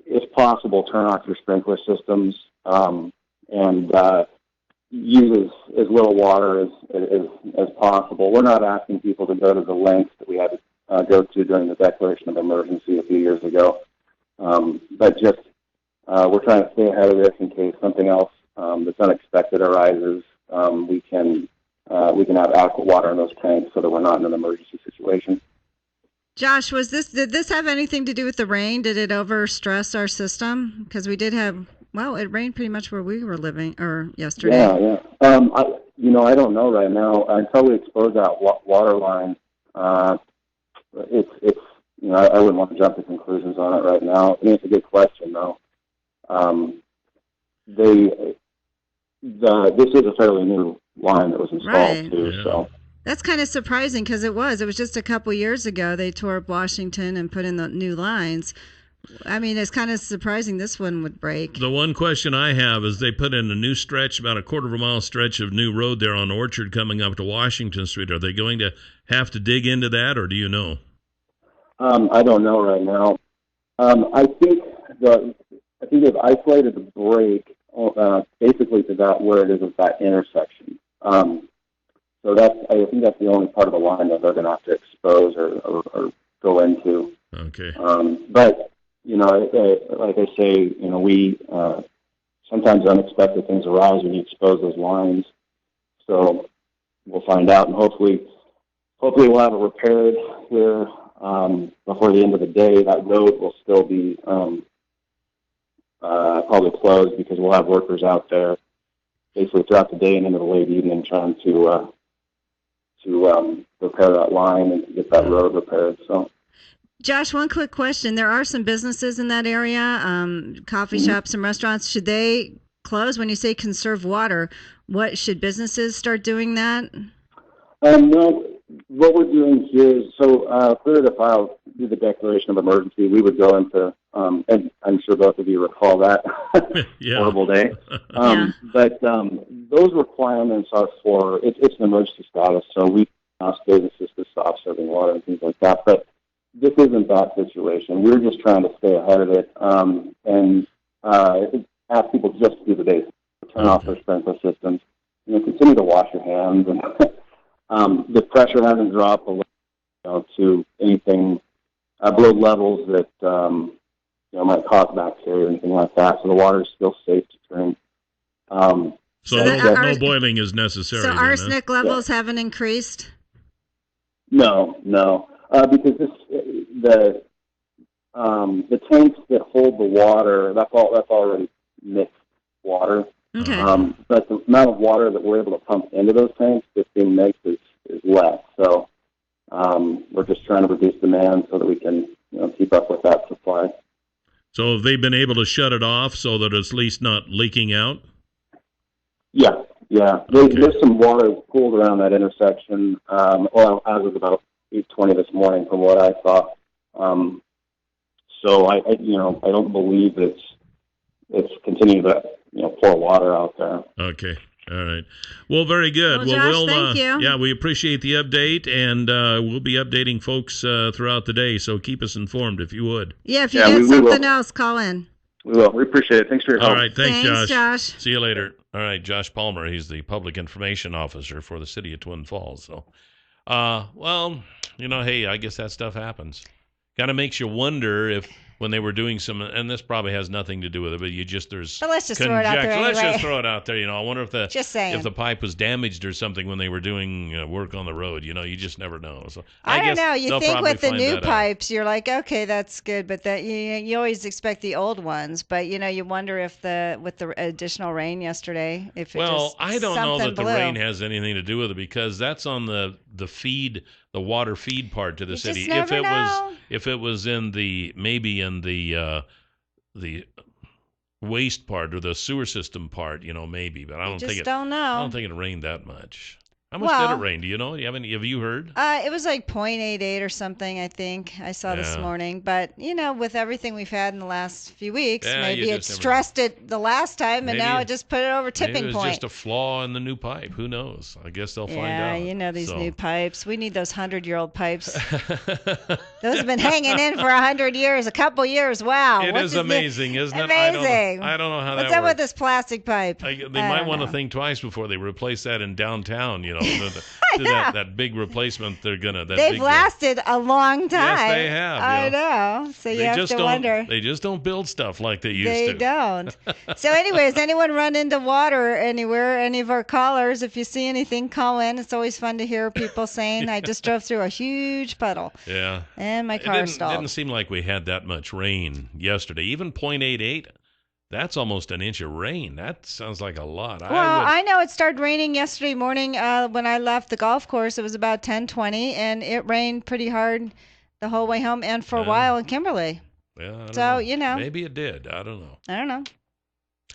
if possible, turn off your sprinkler systems and use as little water as possible. We're not asking people to go to the lengths that we had to go to during the declaration of emergency a few years ago, but just we're trying to stay ahead of this in case something else that's unexpected arises. We can have adequate water in those tanks so that we're not in an emergency situation. Josh, did this have anything to do with the rain? Did it overstress our system? Because we did have, it rained pretty much where we were living, or yesterday. Yeah. I don't know right now. Until we expose that water line, it's I wouldn't want to jump to conclusions on it right now. I mean, it's a good question, though. This is a fairly new line that was installed, too, Yeah. so... That's kind of surprising because it was just a couple years ago they tore up Washington and put in the new lines. I mean, it's kind of surprising this one would break. The one question I have is they put in a new stretch, about a quarter of a mile stretch of new road there on Orchard coming up to Washington Street. Are they going to have to dig into that, or do you know? I don't know right now. I think they've isolated the break basically to that where it is at that intersection. So I think that's the only part of the line that they're going to have to expose or go into. Okay. But like I say, we sometimes unexpected things arise when you expose those lines. So we'll find out, and hopefully we'll have it repaired here before the end of the day. That road will still be probably closed because we'll have workers out there basically throughout the day and into the late evening trying to repair that line and get that road repaired. So, Josh, one quick question. There are some businesses in that area, coffee shops and restaurants. Should they close? When you say conserve water, what should businesses start doing that? No, what we're doing here is, so if we were to do the declaration of emergency, we would go into, and I'm sure both of you recall that Yeah. horrible day. Yeah. But those requirements are for, it's an emergency status, so we ask businesses to stop serving water and things like that. But this isn't that situation. We're just trying to stay ahead of it and ask people just to do the basics, turn off their sprinkler systems, continue to wash your hands, and the pressure hasn't dropped below, to anything below levels that might cause bacteria or anything like that. So the water is still safe to drink. So no boiling is necessary. So then, arsenic levels haven't increased? No, because the tanks that hold the water, that's already mixed water. Okay. But the amount of water that we're able to pump into those tanks that's being mixed is less. So we're just trying to reduce demand so that we can keep up with that supply. So have they been able to shut it off so that it's at least not leaking out? Yeah. Okay. There's some water pooled around that intersection. Well, as of about 8:20 this morning, from what I saw. So I don't believe it's continuing to pour water out there. Okay. All right. Well, very good. Well, Josh, thank you. Yeah, we appreciate the update, and we'll be updating folks throughout the day. So keep us informed if you would. Yeah, if you get something else, call in. We will. We appreciate it. Thanks for your help. All right. Thanks, Josh. See you later. All right, Josh Palmer. He's the public information officer for the city of Twin Falls. So, well, hey, I guess that stuff happens. Kind of makes you wonder if when they were doing some, and this probably has nothing to do with it, but But let's just throw it out there anyway. Let's just throw it out there. I wonder if if the pipe was damaged or something when they were doing work on the road. You just never know. So I don't guess know. You they'll think probably with the find new that out. pipes, you're like, okay, that's good, but that you always expect the old ones. But you wonder if with the additional rain yesterday, if I don't know that the blew. rain has anything to do with it because that's on the feed, the water feed part to the city. Just never know. If it was in the the waste part or the sewer system part, maybe, but I don't think don't know. I don't think it rained that much. How much did it rain? Do you know? Have you heard? It was like 0.88 or something, I think I saw this morning. But, with everything we've had in the last few weeks, maybe it stressed it the last time, and now it just put it over tipping maybe it was point. just a flaw in the new pipe. Who knows? I guess they'll find out. Yeah, these new pipes. We need those 100-year-old pipes. Those have been hanging in for 100 years, a couple years. Wow. It is amazing, isn't it? Amazing. I don't know how What's that up works. with this plastic pipe? They might want to think twice before they replace that in downtown, that big replacement They've lasted a long time. Yes, they have. I know. So you have to wonder. They just don't build stuff like they used They to. don't. So anyways, anyone run into water anywhere, any of our callers, if you see anything, call in. It's always fun to hear people saying, I just drove through a huge puddle. Yeah. And my car It stalled. didn't seem like we had that much rain yesterday. Even 0.88. That's almost an inch of rain. That sounds like a lot. I know it started raining yesterday morning when I left the golf course. It was about 10:20, and it rained pretty hard the whole way home and for a while in Kimberly. Yeah, so, maybe it did. I don't know.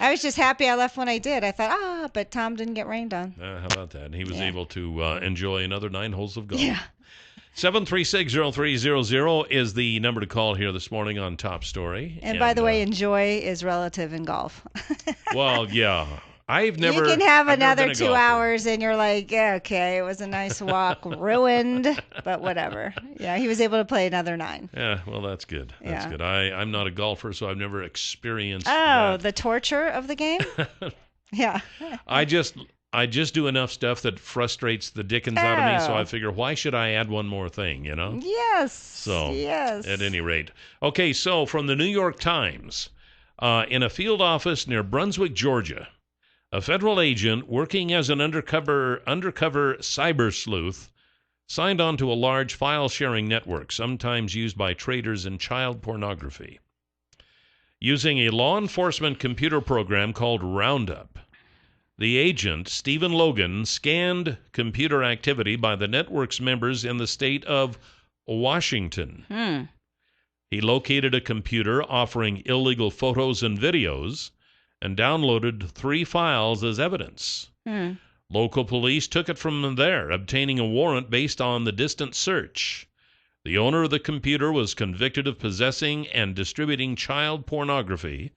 I was just happy I left when I did. I thought, but Tom didn't get rained on. How about that? And he was able to enjoy another 9 holes of golf. Yeah. 736-0300 is the number to call here this morning on Top Story. And by the way, enjoy is relative in golf. Well, yeah. You can have another 2 hours and you're like, yeah, okay, it was a nice walk, ruined, but whatever. Yeah, he was able to play another 9. Yeah, well, that's good. That's good. I'm not a golfer, so I've never experienced the torture of the game? Yeah. I just do enough stuff that frustrates the dickens out of me, so I figure, why should I add one more thing, Yes. So, yes. At any rate. Okay, so from the New York Times, in a field office near Brunswick, Georgia, a federal agent working as an undercover cyber sleuth signed on to a large file-sharing network, sometimes used by traders in child pornography. Using a law enforcement computer program called Roundup, the agent, Stephen Logan, scanned computer activity by the network's members in the state of Washington. He located a computer offering illegal photos and videos and downloaded 3 files as evidence. Local police took it from there, obtaining a warrant based on the distant search. The owner of the computer was convicted of possessing and distributing child pornography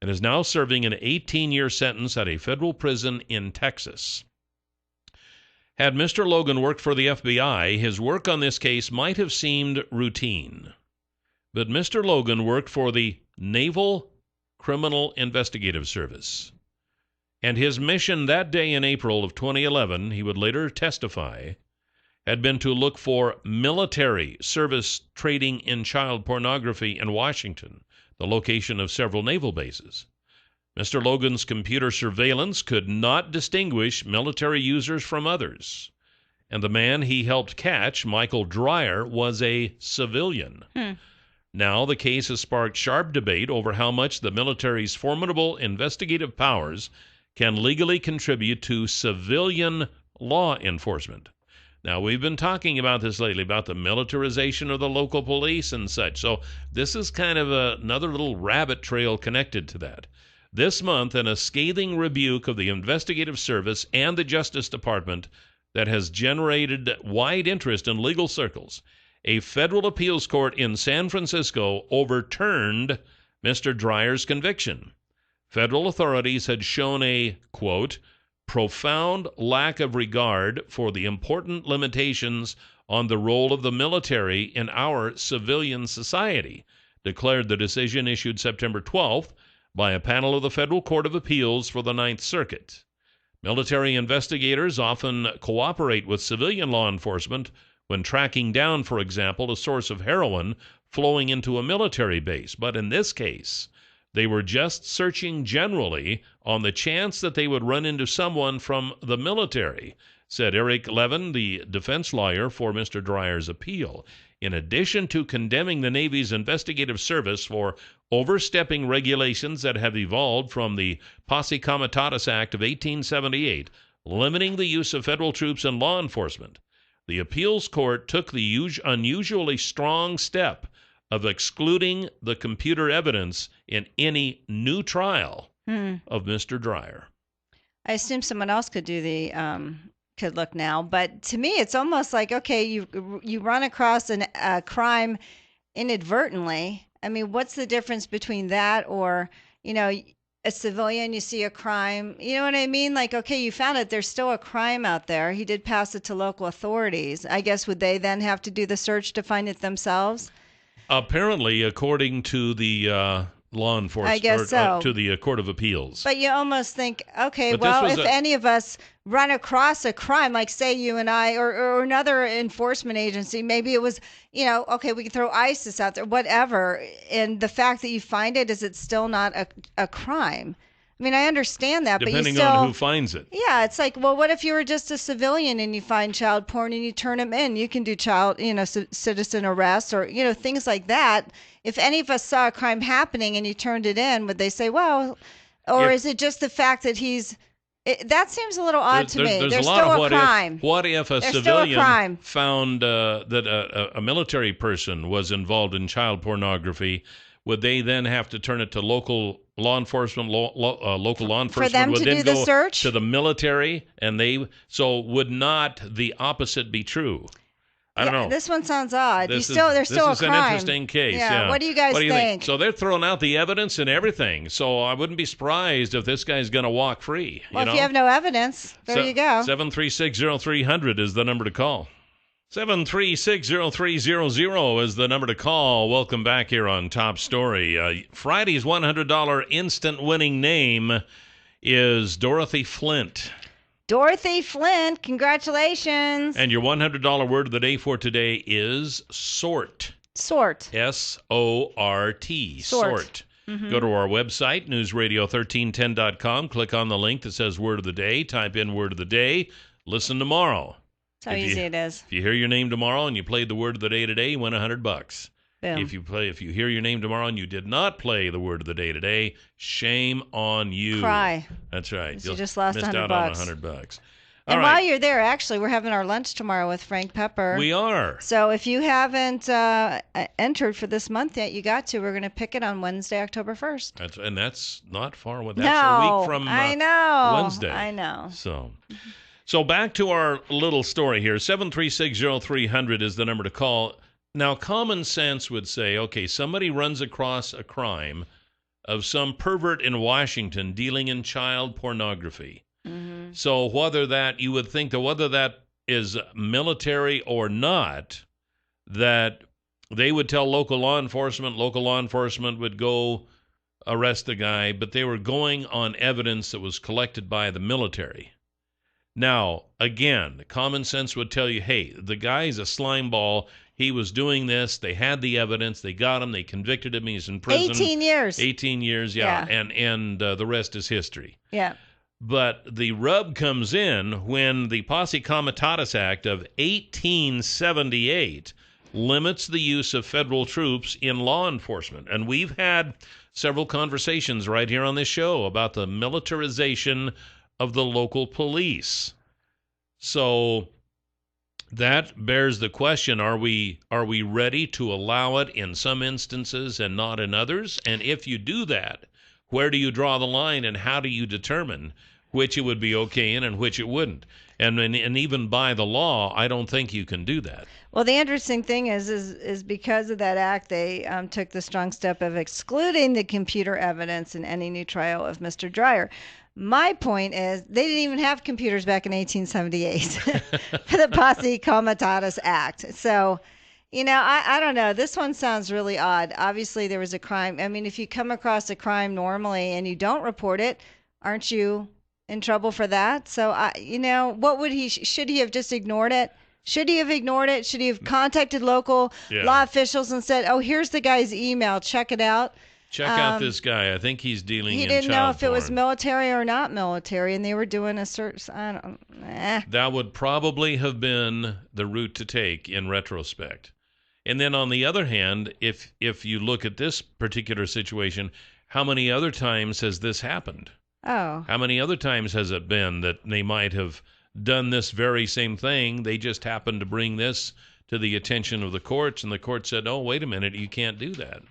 and is now serving an 18-year sentence at a federal prison in Texas. Had Mr. Logan worked for the FBI, his work on this case might have seemed routine. But Mr. Logan worked for the Naval Criminal Investigative Service. And his mission that day in April of 2011, he would later testify, had been to look for military service trading in child pornography in Washington, the location of several naval bases. Mr. Logan's computer surveillance could not distinguish military users from others, and the man he helped catch, Michael Dreyer, was a civilian. Now, the case has sparked sharp debate over how much the military's formidable investigative powers can legally contribute to civilian law enforcement. Now, we've been talking about this lately, about the militarization of the local police and such. So this is kind of another little rabbit trail connected to that. This month, in a scathing rebuke of the investigative service and the Justice Department that has generated wide interest in legal circles, a federal appeals court in San Francisco overturned Mr. Dreyer's conviction. Federal authorities had shown a, quote, profound lack of regard for the important limitations on the role of the military in our civilian society, declared the decision issued September 12th by a panel of the Federal Court of Appeals for the Ninth Circuit. Military investigators often cooperate with civilian law enforcement when tracking down, for example, a source of heroin flowing into a military base. But in this case, they were just searching generally on the chance that they would run into someone from the military, said Eric Levin, the defense lawyer for Mr. Dreyer's appeal. In addition to condemning the Navy's investigative service for overstepping regulations that have evolved from the Posse Comitatus Act of 1878, limiting the use of federal troops in law enforcement, the appeals court took the unusually strong step of excluding the computer evidence in any new trial of Mr. Dreyer. I assume someone else could do the could look now, but to me, it's almost like, okay, you run across a crime inadvertently. I mean, what's the difference between that or, a civilian, you see a crime, you know what I mean? Like, okay, you found it. There's still a crime out there. He did pass it to local authorities. I guess, would they then have to do the search to find it themselves? Apparently, according to the law enforcement, I guess so. To the Court of Appeals. But you almost think, okay, But well, if any of us run across a crime, like say you and I, or another enforcement agency, maybe it was, okay, we can throw ISIS out there, whatever. And the fact that you find it, is it still not a crime? I mean, I understand that, Depending but you still, on who finds it. Yeah, it's like, well, what if you were just a civilian and you find child porn and you turn them in? You can do citizen arrest or, things like that. If any of us saw a crime happening and you turned it in, would they say, well, or is it just the fact that that seems a little odd to me. There's still a crime. What if a civilian found that a military person was involved in child pornography? Would they then have to turn it to local law enforcement? Local law enforcement for them would to then do go the search to the military, and so would not the opposite be true? I don't know. This one sounds odd. There's still a crime. This is an interesting case. Yeah. What do you guys think? So they're throwing out the evidence and everything. So I wouldn't be surprised if this guy's going to walk free. Well, if you have no evidence, there you go. 736-0300 is the number to call. 736-0300 is the number to call. Welcome back here on Top Story. Friday's $100 instant winning name is Dorothy Flint. Dorothy Flint, congratulations. And your $100 word of the day for today is sort. Sort. S-O-R-T. Sort. Mm-hmm. Go to our website, newsradio1310.com. Click on the link that says word of the day. Type in word of the day. Listen tomorrow. That's how easy it is. If you hear your name tomorrow and you played the word of the day today, you win $100. Boom. If you hear your name tomorrow and you did not play the word of the day today, shame on you. Cry. That's right. You just lost $100. Missed out on $100. And while you're there, actually, we're having our lunch tomorrow with Frank Pepper. We are. So if you haven't entered for this month yet, you got to. We're going to pick it on Wednesday, October 1st. And that's not far away. That's a week from I know. Wednesday. I know. So back to our little story here. 7360300 is the number to call. Now, common sense would say, okay, somebody runs across a crime of some pervert in Washington dealing in child pornography. Mm-hmm. So you would think that whether that is military or not, that they would tell local law enforcement would go arrest the guy, but they were going on evidence that was collected by the military. Now, again, common sense would tell you, hey, the guy's a slime ball. He was doing this. They had the evidence. They got him. They convicted him. He's in prison. 18 years. 18 years, yeah. And the rest is history. Yeah. But the rub comes in when the Posse Comitatus Act of 1878 limits the use of federal troops in law enforcement. And we've had several conversations right here on this show about the militarization of the local police. So that bears the question, are we ready to allow it in some instances and not in others? And if you do that, where do you draw the line, and how do you determine which it would be okay in and which it wouldn't? And even by the law, I don't think you can do that. Well, the interesting thing is because of that act, they took the strong step of excluding the computer evidence in any new trial of Mr. Dreyer. My point is they didn't even have computers back in 1878 for the Posse Comitatus Act. So, I don't know. This one sounds really odd. Obviously, there was a crime. I mean, if you come across a crime normally and you don't report it, aren't you in trouble for that? So, what would should he have just ignored it? Should he have ignored it? Should he have contacted local law officials and said, oh, here's the guy's email. Check it out. Check out this guy. I think he's dealing in child He didn't know if it was porn. military or not military, and they were doing a search. That would probably have been the route to take in retrospect. And then on the other hand, if you look at this particular situation, how many other times has this happened? Oh. How many other times has it been that they might have done this very same thing? They just happened to bring this to the attention of the courts, and the court said, oh, wait a minute, you can't do that.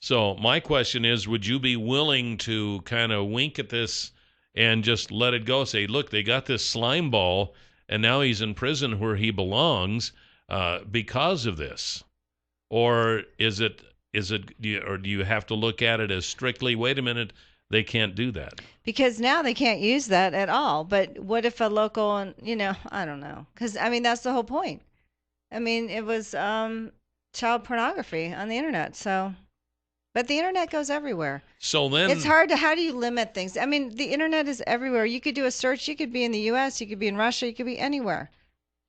So my question is, would you be willing to kind of wink at this and just let it go? Say, look, they got this slime ball, and now he's in prison where he belongs because of this. Or do you have to look at it as strictly, wait a minute, they can't do that? Because now they can't use that at all. But what if a local, I don't know. Because, that's the whole point. It was child pornography on the internet, so... But the internet goes everywhere. So then... It's hard to... How do you limit things? The internet is everywhere. You could do a search. You could be in the U.S. You could be in Russia. You could be anywhere.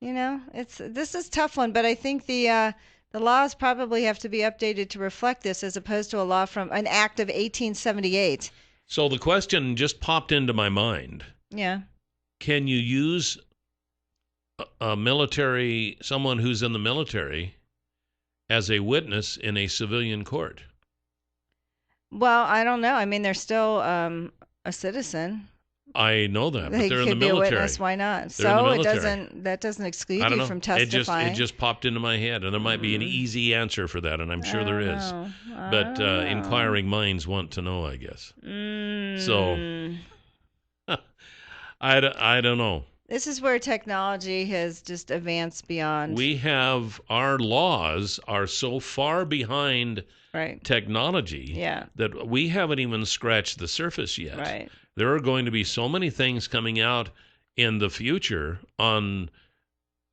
This is a tough one, but I think the laws probably have to be updated to reflect this as opposed to a law from an act of 1878. So the question just popped into my mind. Yeah. Can you use someone who's in the military as a witness in a civilian court? Well, I don't know. They're still a citizen. I know that, but They they're in could the be a military. witness. Why not? They're in the military. That doesn't exclude I don't you know. from testifying. It just popped into my head, and there might be an easy answer for that, and I'm sure there is. But inquiring minds want to know, I guess. So I don't know. This is where technology has just advanced beyond. Our laws are so far behind technology that we haven't even scratched the surface yet. Right. There are going to be so many things coming out in the future on,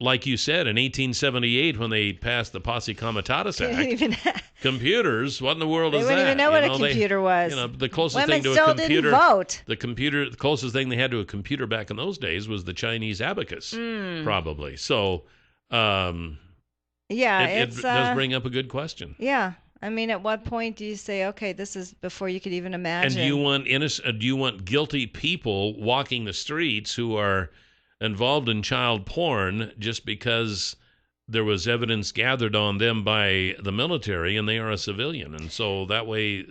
like you said, in 1878 when they passed the Posse Comitatus Act. Computers, what in the world is that? They wouldn't even know what a computer was. The closest Women thing to still a computer. Didn't vote. The closest thing they had to a computer back in those days was the Chinese abacus, probably. So, it does bring up a good question. Yeah. At what point do you say, okay, this is before you could even imagine? And do you want guilty people walking the streets who are involved in child porn just because there was evidence gathered on them by the military and they are a civilian, and so that way,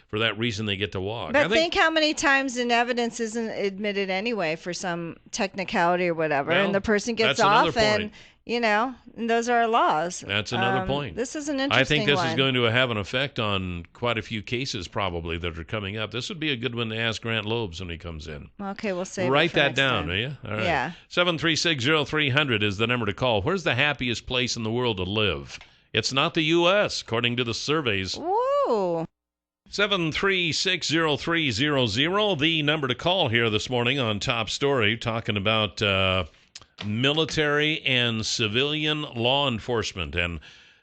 for that reason, they get to walk? But think how many times an evidence isn't admitted anyway for some technicality or whatever, and the person gets off, and And those are our laws. That's another point. This is an interesting I think this one. is going to have an effect on quite a few cases probably that are coming up. This would be a good one to ask Grant Lobes when he comes in. Okay, we'll save Write it for that next down, time. will you? All right. Yeah. 7360300 is the number to call. Where's the happiest place in the world to live? It's not the U.S., according to the surveys. Woo! 7360300, the number to call here this morning on Top Story, talking about military and civilian law enforcement, and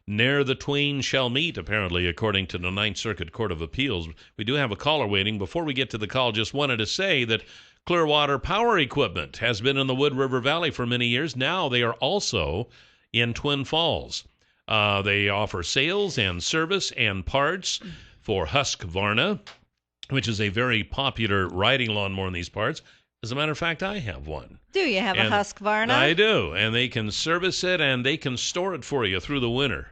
ne'er the twain shall meet, apparently, according to the Ninth Circuit Court of Appeals. We do have a caller waiting. Before we get to the call, just wanted to say that Clearwater Power Equipment has been in the Wood River Valley for many years. Now they are also in Twin Falls. They offer sales and service and parts for Husqvarna, which is a very popular riding lawnmower in these parts. As a matter of fact, I have one. Do you have a Husqvarna? I do, and they can service it and they can store it for you through the winter.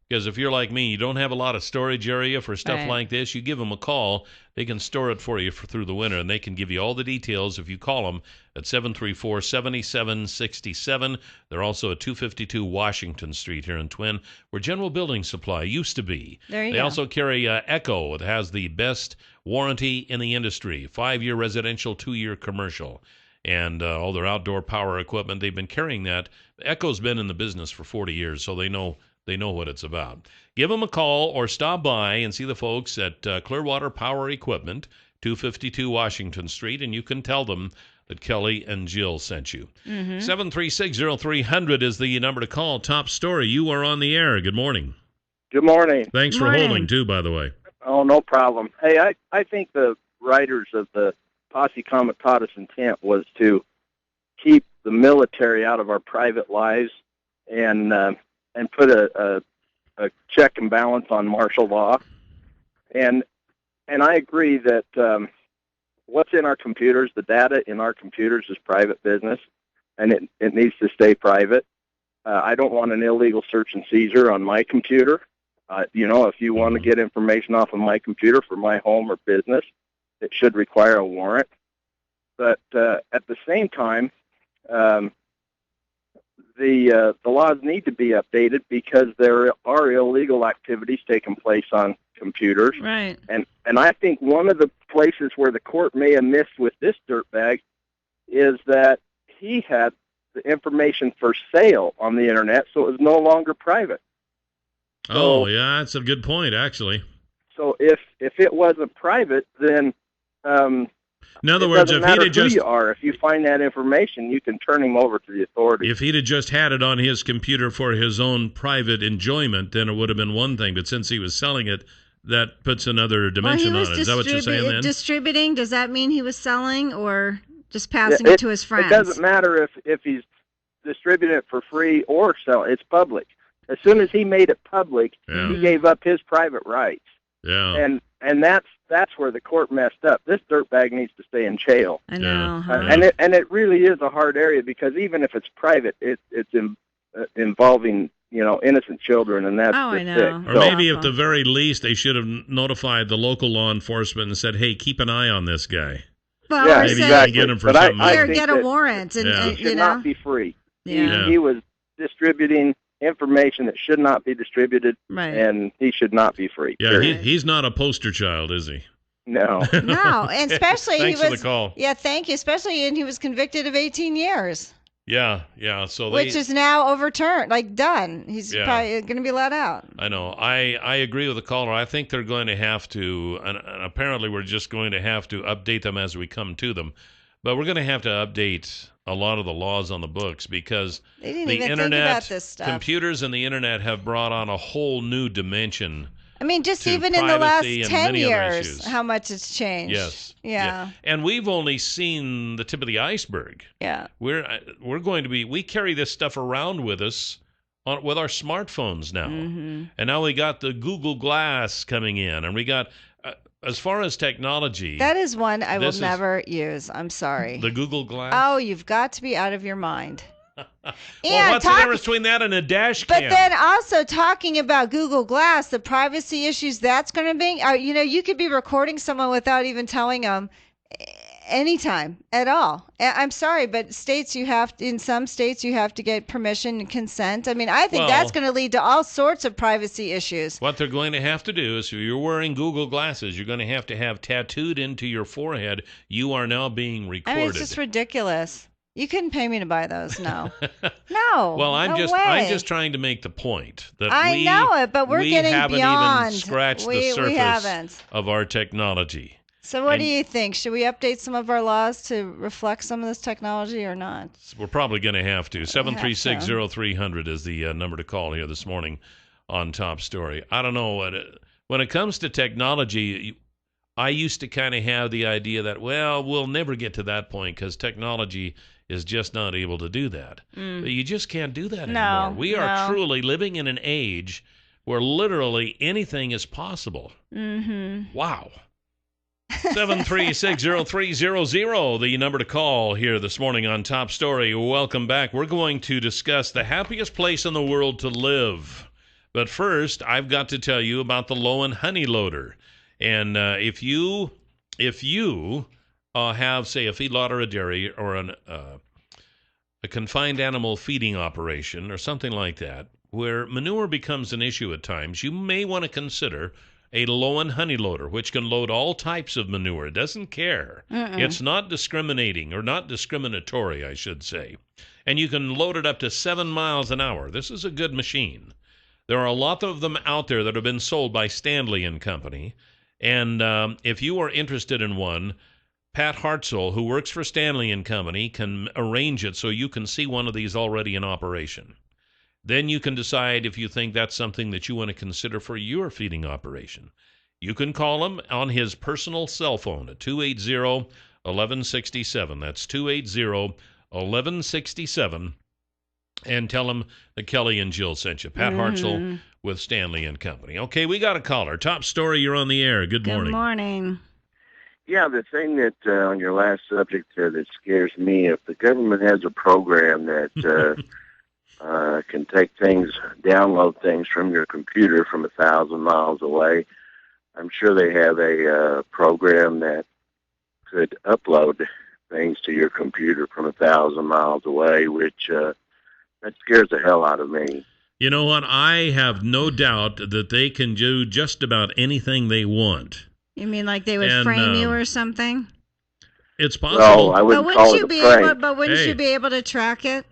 Because if you're like me, you don't have a lot of storage area for stuff like this, you give them a call, they can store it for you through the winter, and they can give you all the details if you call them at 734-7767. They're also at 252 Washington Street here in Twin, where General Building Supply used to be. There you go. They also carry Echo. It has the best warranty in the industry, 5-year residential, 2-year commercial. And all their outdoor power equipment, they've been carrying that. Echo's been in the business for 40 years, so they know what it's about. Give them a call or stop by and see the folks at Clearwater Power Equipment, 252 Washington Street, and you can tell them that Kelly and Jill sent you. 7360300 is the number to call. Top Story, you are on the air. Good morning. Good morning. Thanks for holding, too, by the way. Oh, no problem. Hey, I think the writers of the Posse Comitatus intent was to keep the military out of our private lives and put a check and balance on martial law. And I agree that what's in our computers, the data in our computers is private business, and it needs to stay private. I don't want an illegal search and seizure on my computer. If you want to get information off of my computer for my home or business, it should require a warrant. But at the same time, the laws need to be updated because there are illegal activities taking place on computers. Right. And I think one of the places where the court may have missed with this dirtbag is that he had the information for sale on the internet, so it was no longer private. Oh, yeah, that's a good point, actually. So if it wasn't private, then in other words, if he'd have just if you find that information, you can turn him over to the authorities. If he'd have just had it on his computer for his own private enjoyment, then it would have been one thing. But since he was selling it, that puts another dimension on it. Is that what you're saying then? Distributing, does that mean he was selling or just passing it to his friends? It doesn't matter if he's distributing it for free or selling. It's public. As soon as he made it public, he gave up his private rights. Yeah. And that's where the court messed up. This dirtbag needs to stay in jail. I know. And it really is a hard area because even if it's private, it's involving innocent children, and that's I know. sick. Or maybe at the very least, they should have notified the local law enforcement and said, "Hey, keep an eye on this guy." Well, yeah, maybe exactly. you can get him for something. Or get a warrant, and he should not be free. Yeah. He was distributing information that should not be distributed, right. And he should not be free. Yeah, he's not a poster child, is he? No. No, and especially Thanks he was. for the call. Yeah, thank you. Especially, and he was convicted of 18 years. Yeah. So which is now overturned, done. He's probably going to be let out. I know. I agree with the caller. I think they're going to have to, and apparently we're just going to have to update them as we come to them. But we're going to have to update a lot of the laws on the books because they didn't the even internet, think about this stuff. computers and the internet have brought on a whole new dimension. I mean, just even in the last 10 years, how much it's changed. Yes. Yeah. And we've only seen the tip of the iceberg. Yeah. We're going to be, we carry this stuff around with us with our smartphones now. Mm-hmm. And now we got the Google Glass coming in, and we got, as far as technology. That is one I will never use. I'm sorry. The Google Glass? Oh, you've got to be out of your mind. Well, what's the difference between that and a dash cam? But then also talking about Google Glass, the privacy issues that's going to be, you could be recording someone without even telling them. anytime at all. I'm sorry, but in some states you have to get permission and consent. I mean, I think that's going to lead to all sorts of privacy issues. What they're going to have to do is, if you're wearing Google glasses, you're going to have tattooed into your forehead, you are now being recorded. I mean, it's just ridiculous. You couldn't pay me to buy those, no. No. Well, I'm just trying to make the point that I know it, but we're getting haven't beyond. even scratched the surface of our technology. So what do you think? Should we update some of our laws to reflect some of this technology or not? We're probably going to have to. 736-0300 is the number to call here this morning on Top Story. I don't know. When it comes to technology, I used to kind of have the idea that, well, we'll never get to that point because technology is just not able to do that. But you just can't do that anymore. We are truly living in an age where literally anything is possible. Mm-hmm. Wow. 736-0300, the number to call here this morning on Top Story. Welcome back. We're going to discuss the happiest place in the world to live. But first, I've got to tell you about the Low and Honey Loader. And if you have, say, a feedlot or a dairy or a confined animal feeding operation or something like that, where manure becomes an issue at times, you may want to consider a Low and Honey Loader, which can load all types of manure. It doesn't care. It's not discriminating, or not discriminatory, I should say. And you can load it up to 7 miles an hour. This is a good machine. There are a lot of them out there that have been sold by Stanley and Company. And if you are interested in one, Pat Hartzell, who works for Stanley and Company, can arrange it so you can see one of these already in operation. Then you can decide if you think that's something that you want to consider for your feeding operation. You can call him on his personal cell phone at 280-1167. That's 280-1167. And tell him that Kelly and Jill sent you. Pat Hartzell with Stanley and Company. Okay, we got a caller. Top Story, you're on the air. Good morning. Good morning. Yeah, the thing that on your last subject there that scares me, if the government has a program that can take things, download things from your computer from 1,000 miles away, I'm sure they have a program that could upload things to your computer from 1,000 miles away, which that scares the hell out of me. You know what? I have no doubt that they can do just about anything they want. You mean like they would frame you or something? It's possible. No, I wouldn't call it a prank. But wouldn't you be able to track it?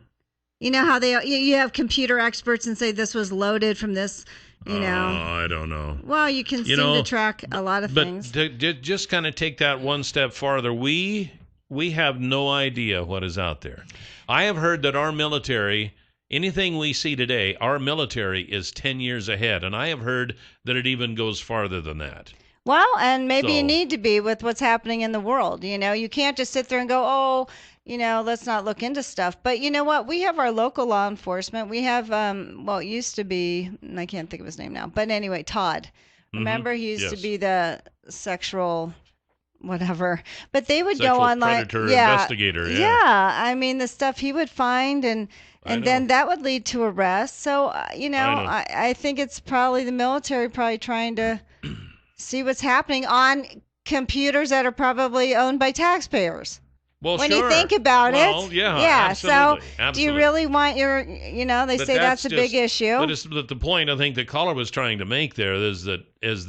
You know how you have computer experts and say this was loaded from this, you know. I don't know. Well, you can seem to track a lot of things. But just kind of take that one step farther. We have no idea what is out there. I have heard that our military, anything we see today, our military is 10 years ahead. And I have heard that it even goes farther than that. Well, and maybe you need to be with what's happening in the world. You know, you can't just sit there and go, oh, you know, let's not look into stuff. But you know what? We have our local law enforcement. We have, it used to be, and I can't think of his name now. But anyway, Todd. Remember, he used to be the sexual whatever. But they would sexual go online. Predator investigator. Yeah. I mean, the stuff he would find and then that would lead to arrest. So, I think it's probably the military trying to see what's happening on computers that are probably owned by taxpayers. Well, when you think about it. Yeah, absolutely. So do you really want they say that's a big issue. But the point I think the caller was trying to make there is that if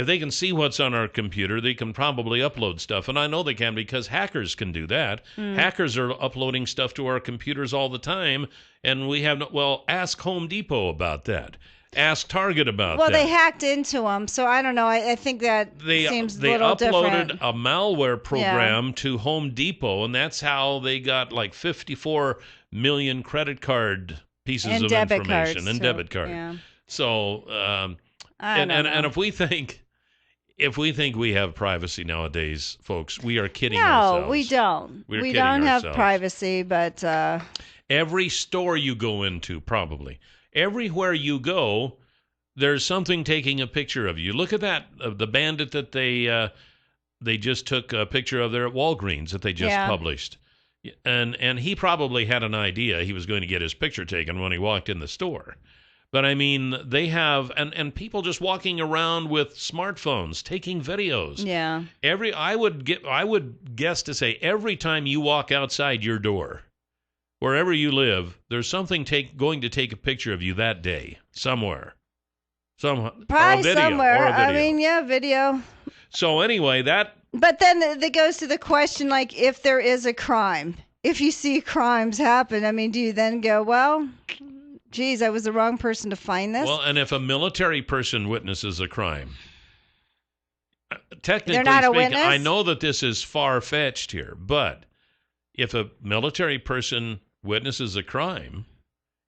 they can see what's on our computer, they can probably upload stuff. And I know they can because hackers can do that. Hackers are uploading stuff to our computers all the time, and we have ask Home Depot about that. Ask Target about that. Well, they hacked into them, so I don't know. I think that seems a little different. They uploaded a malware program to Home Depot, and that's how they got like 54 million credit card pieces of information and debit card. Yeah. So, and if we think we have privacy nowadays, folks, we are kidding ourselves. No, we don't. We don't have privacy, but every store you go into, probably. Everywhere you go, there's something taking a picture of you. Look at that, the bandit that they just took a picture of there at Walgreens that they just published. And he probably had an idea he was going to get his picture taken when he walked in the store. But I mean, they have, and people just walking around with smartphones, taking videos. Yeah. I would guess to say every time you walk outside your door, wherever you live, there's something going to take a picture of you that day somewhere. Probably or a video, somewhere. Or a video. I mean, yeah, video. So anyway, But then it goes to the question, like, if there is a crime, if you see crimes happen, I mean, do you then go, well, geez, I was the wrong person to find this? Well, and if a military person witnesses a crime, technically They're not a speaking, witness? I know that this is far-fetched here, but if a military person witnesses a crime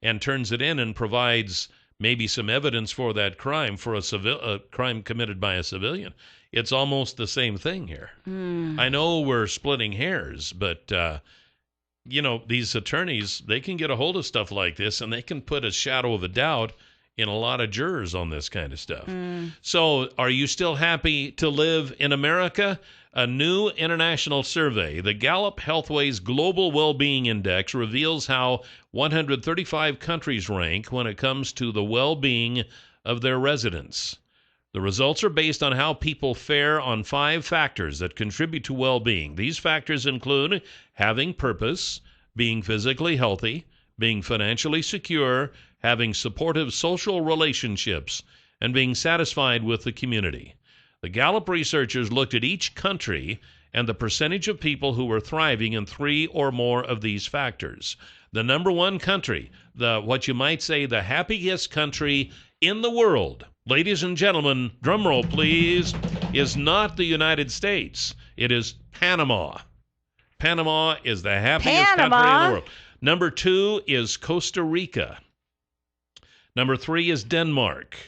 and turns it in and provides maybe some evidence for that crime, for a crime committed by a civilian, it's almost the same thing here. I know we're splitting hairs, but these attorneys, they can get a hold of stuff like this, and they can put a shadow of a doubt in a lot of jurors on this kind of stuff. So are you still happy to live in America? A new international survey, the Gallup Healthways Global Wellbeing Index, reveals how 135 countries rank when it comes to the well-being of their residents. The results are based on how people fare on 5 factors that contribute to well-being. These factors include having purpose, being physically healthy, being financially secure, having supportive social relationships, and being satisfied with the community. The Gallup researchers looked at each country and the percentage of people who were thriving in 3 or more of these factors. The number one country, what you might say the happiest country in the world, ladies and gentlemen, drum roll please, is not the United States. It is Panama. Panama is the happiest country in the world. Number 2 is Costa Rica. Number 3 is Denmark.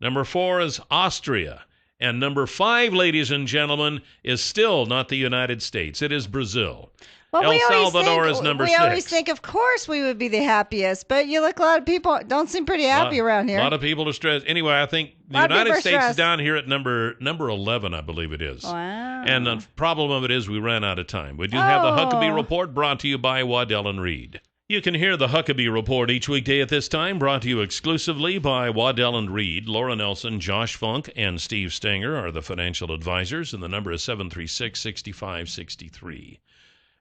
Number 4 is Austria. And number 5, ladies and gentlemen, is still not the United States. It is Brazil. Well, El Salvador is number 6. We always think, of course, we would be the happiest, but you look, a lot of people don't seem pretty happy around here. A lot of people are stressed. Anyway, I think the United States is down here at number 11, I believe it is. Wow. And the problem of it is we ran out of time. We do have the Huckabee Report brought to you by Waddell & Reed. You can hear the Huckabee Report each weekday at this time, brought to you exclusively by Waddell & Reed. Laura Nelson, Josh Funk, and Steve Stanger are the financial advisors, and the number is 736-6563.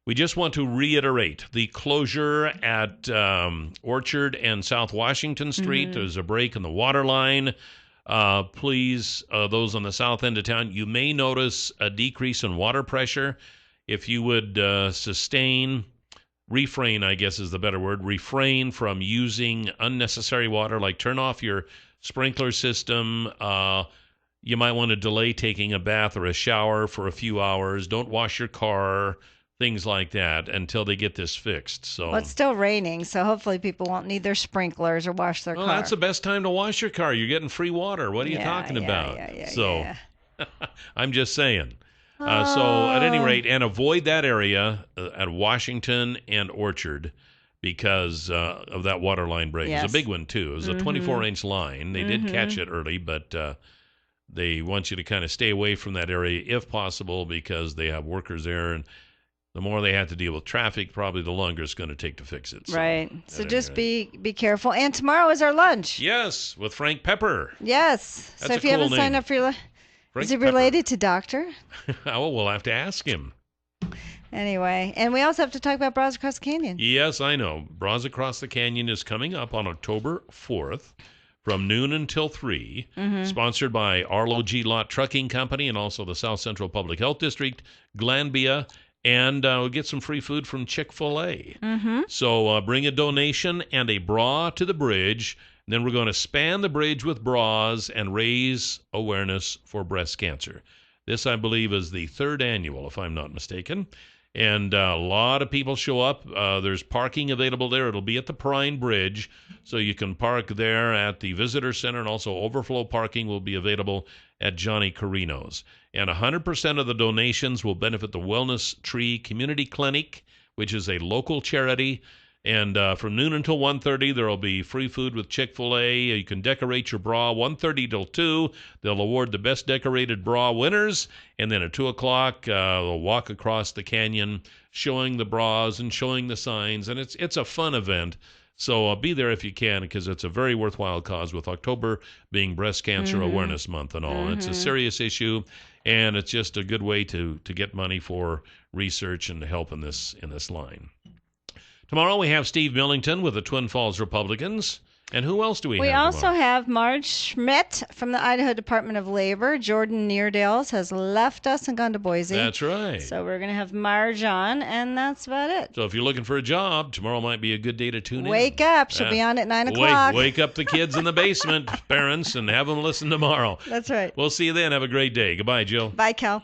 We just want to reiterate the closure at Orchard and South Washington Street. There's a break in the water line. Please, those on the south end of town, you may notice a decrease in water pressure. If you would refrain, I guess is the better word, refrain from using unnecessary water, like turn off your sprinkler system. You might want to delay taking a bath or a shower for a few hours. Don't wash your car, things like that, until they get this fixed. So, well, it's still raining, so hopefully people won't need their sprinklers or wash their car. That's the best time to wash your car. You're getting free water. What are you talking about? I'm just saying. So at any rate, and avoid that area at Washington and Orchard because of that water line break. It's a big one, too. It was a 24-inch line. They did catch it early, but they want you to kind of stay away from that area if possible because they have workers there. And the more they have to deal with traffic, probably the longer it's going to take to fix it. Right. So just be careful. And tomorrow is our lunch. Yes, with Frank Pepper. Yes. That's so if a you cool haven't signed name. up for your lunch. Frank Is it Pepper. related to Doctor? Oh, we'll have to ask him. Anyway, and we also have to talk about Bras Across the Canyon. Yes, I know. Bras Across the Canyon is coming up on October 4th from noon until 3, sponsored by Arlo G. Lott Trucking Company and also the South Central Public Health District, Glanbia, and we'll get some free food from Chick-fil-A. So bring a donation and a bra to the bridge. And then we're going to span the bridge with bras and raise awareness for breast cancer. This, I believe, is the 3rd annual, if I'm not mistaken. And a lot of people show up. There's parking available there. It'll be at the Prime Bridge, so you can park there at the Visitor Center, and also overflow parking will be available at Johnny Carino's. And 100% of the donations will benefit the Wellness Tree Community Clinic, which is a local charity. And from noon until 1:30, there will be free food with Chick-fil-A. You can decorate your bra 1:30 till 2. They'll award the best decorated bra winners. And then at 2 o'clock, they'll walk across the canyon showing the bras and showing the signs. And it's a fun event. So be there if you can, because it's a very worthwhile cause, with October being Breast Cancer Awareness Month and all. It's a serious issue, and it's just a good way to get money for research and help in this line. Tomorrow we have Steve Millington with the Twin Falls Republicans. And who else do we have? We also tomorrow? have Marge Schmidt from the Idaho Department of Labor. Jordan Neerdales has left us and gone to Boise. That's right. So we're going to have Marge on, and that's about it. So if you're looking for a job, tomorrow might be a good day to tune in. Wake up. She'll be on at 9 o'clock. Wake up the kids in the basement, parents, and have them listen tomorrow. That's right. We'll see you then. Have a great day. Goodbye, Jill. Bye, Cal.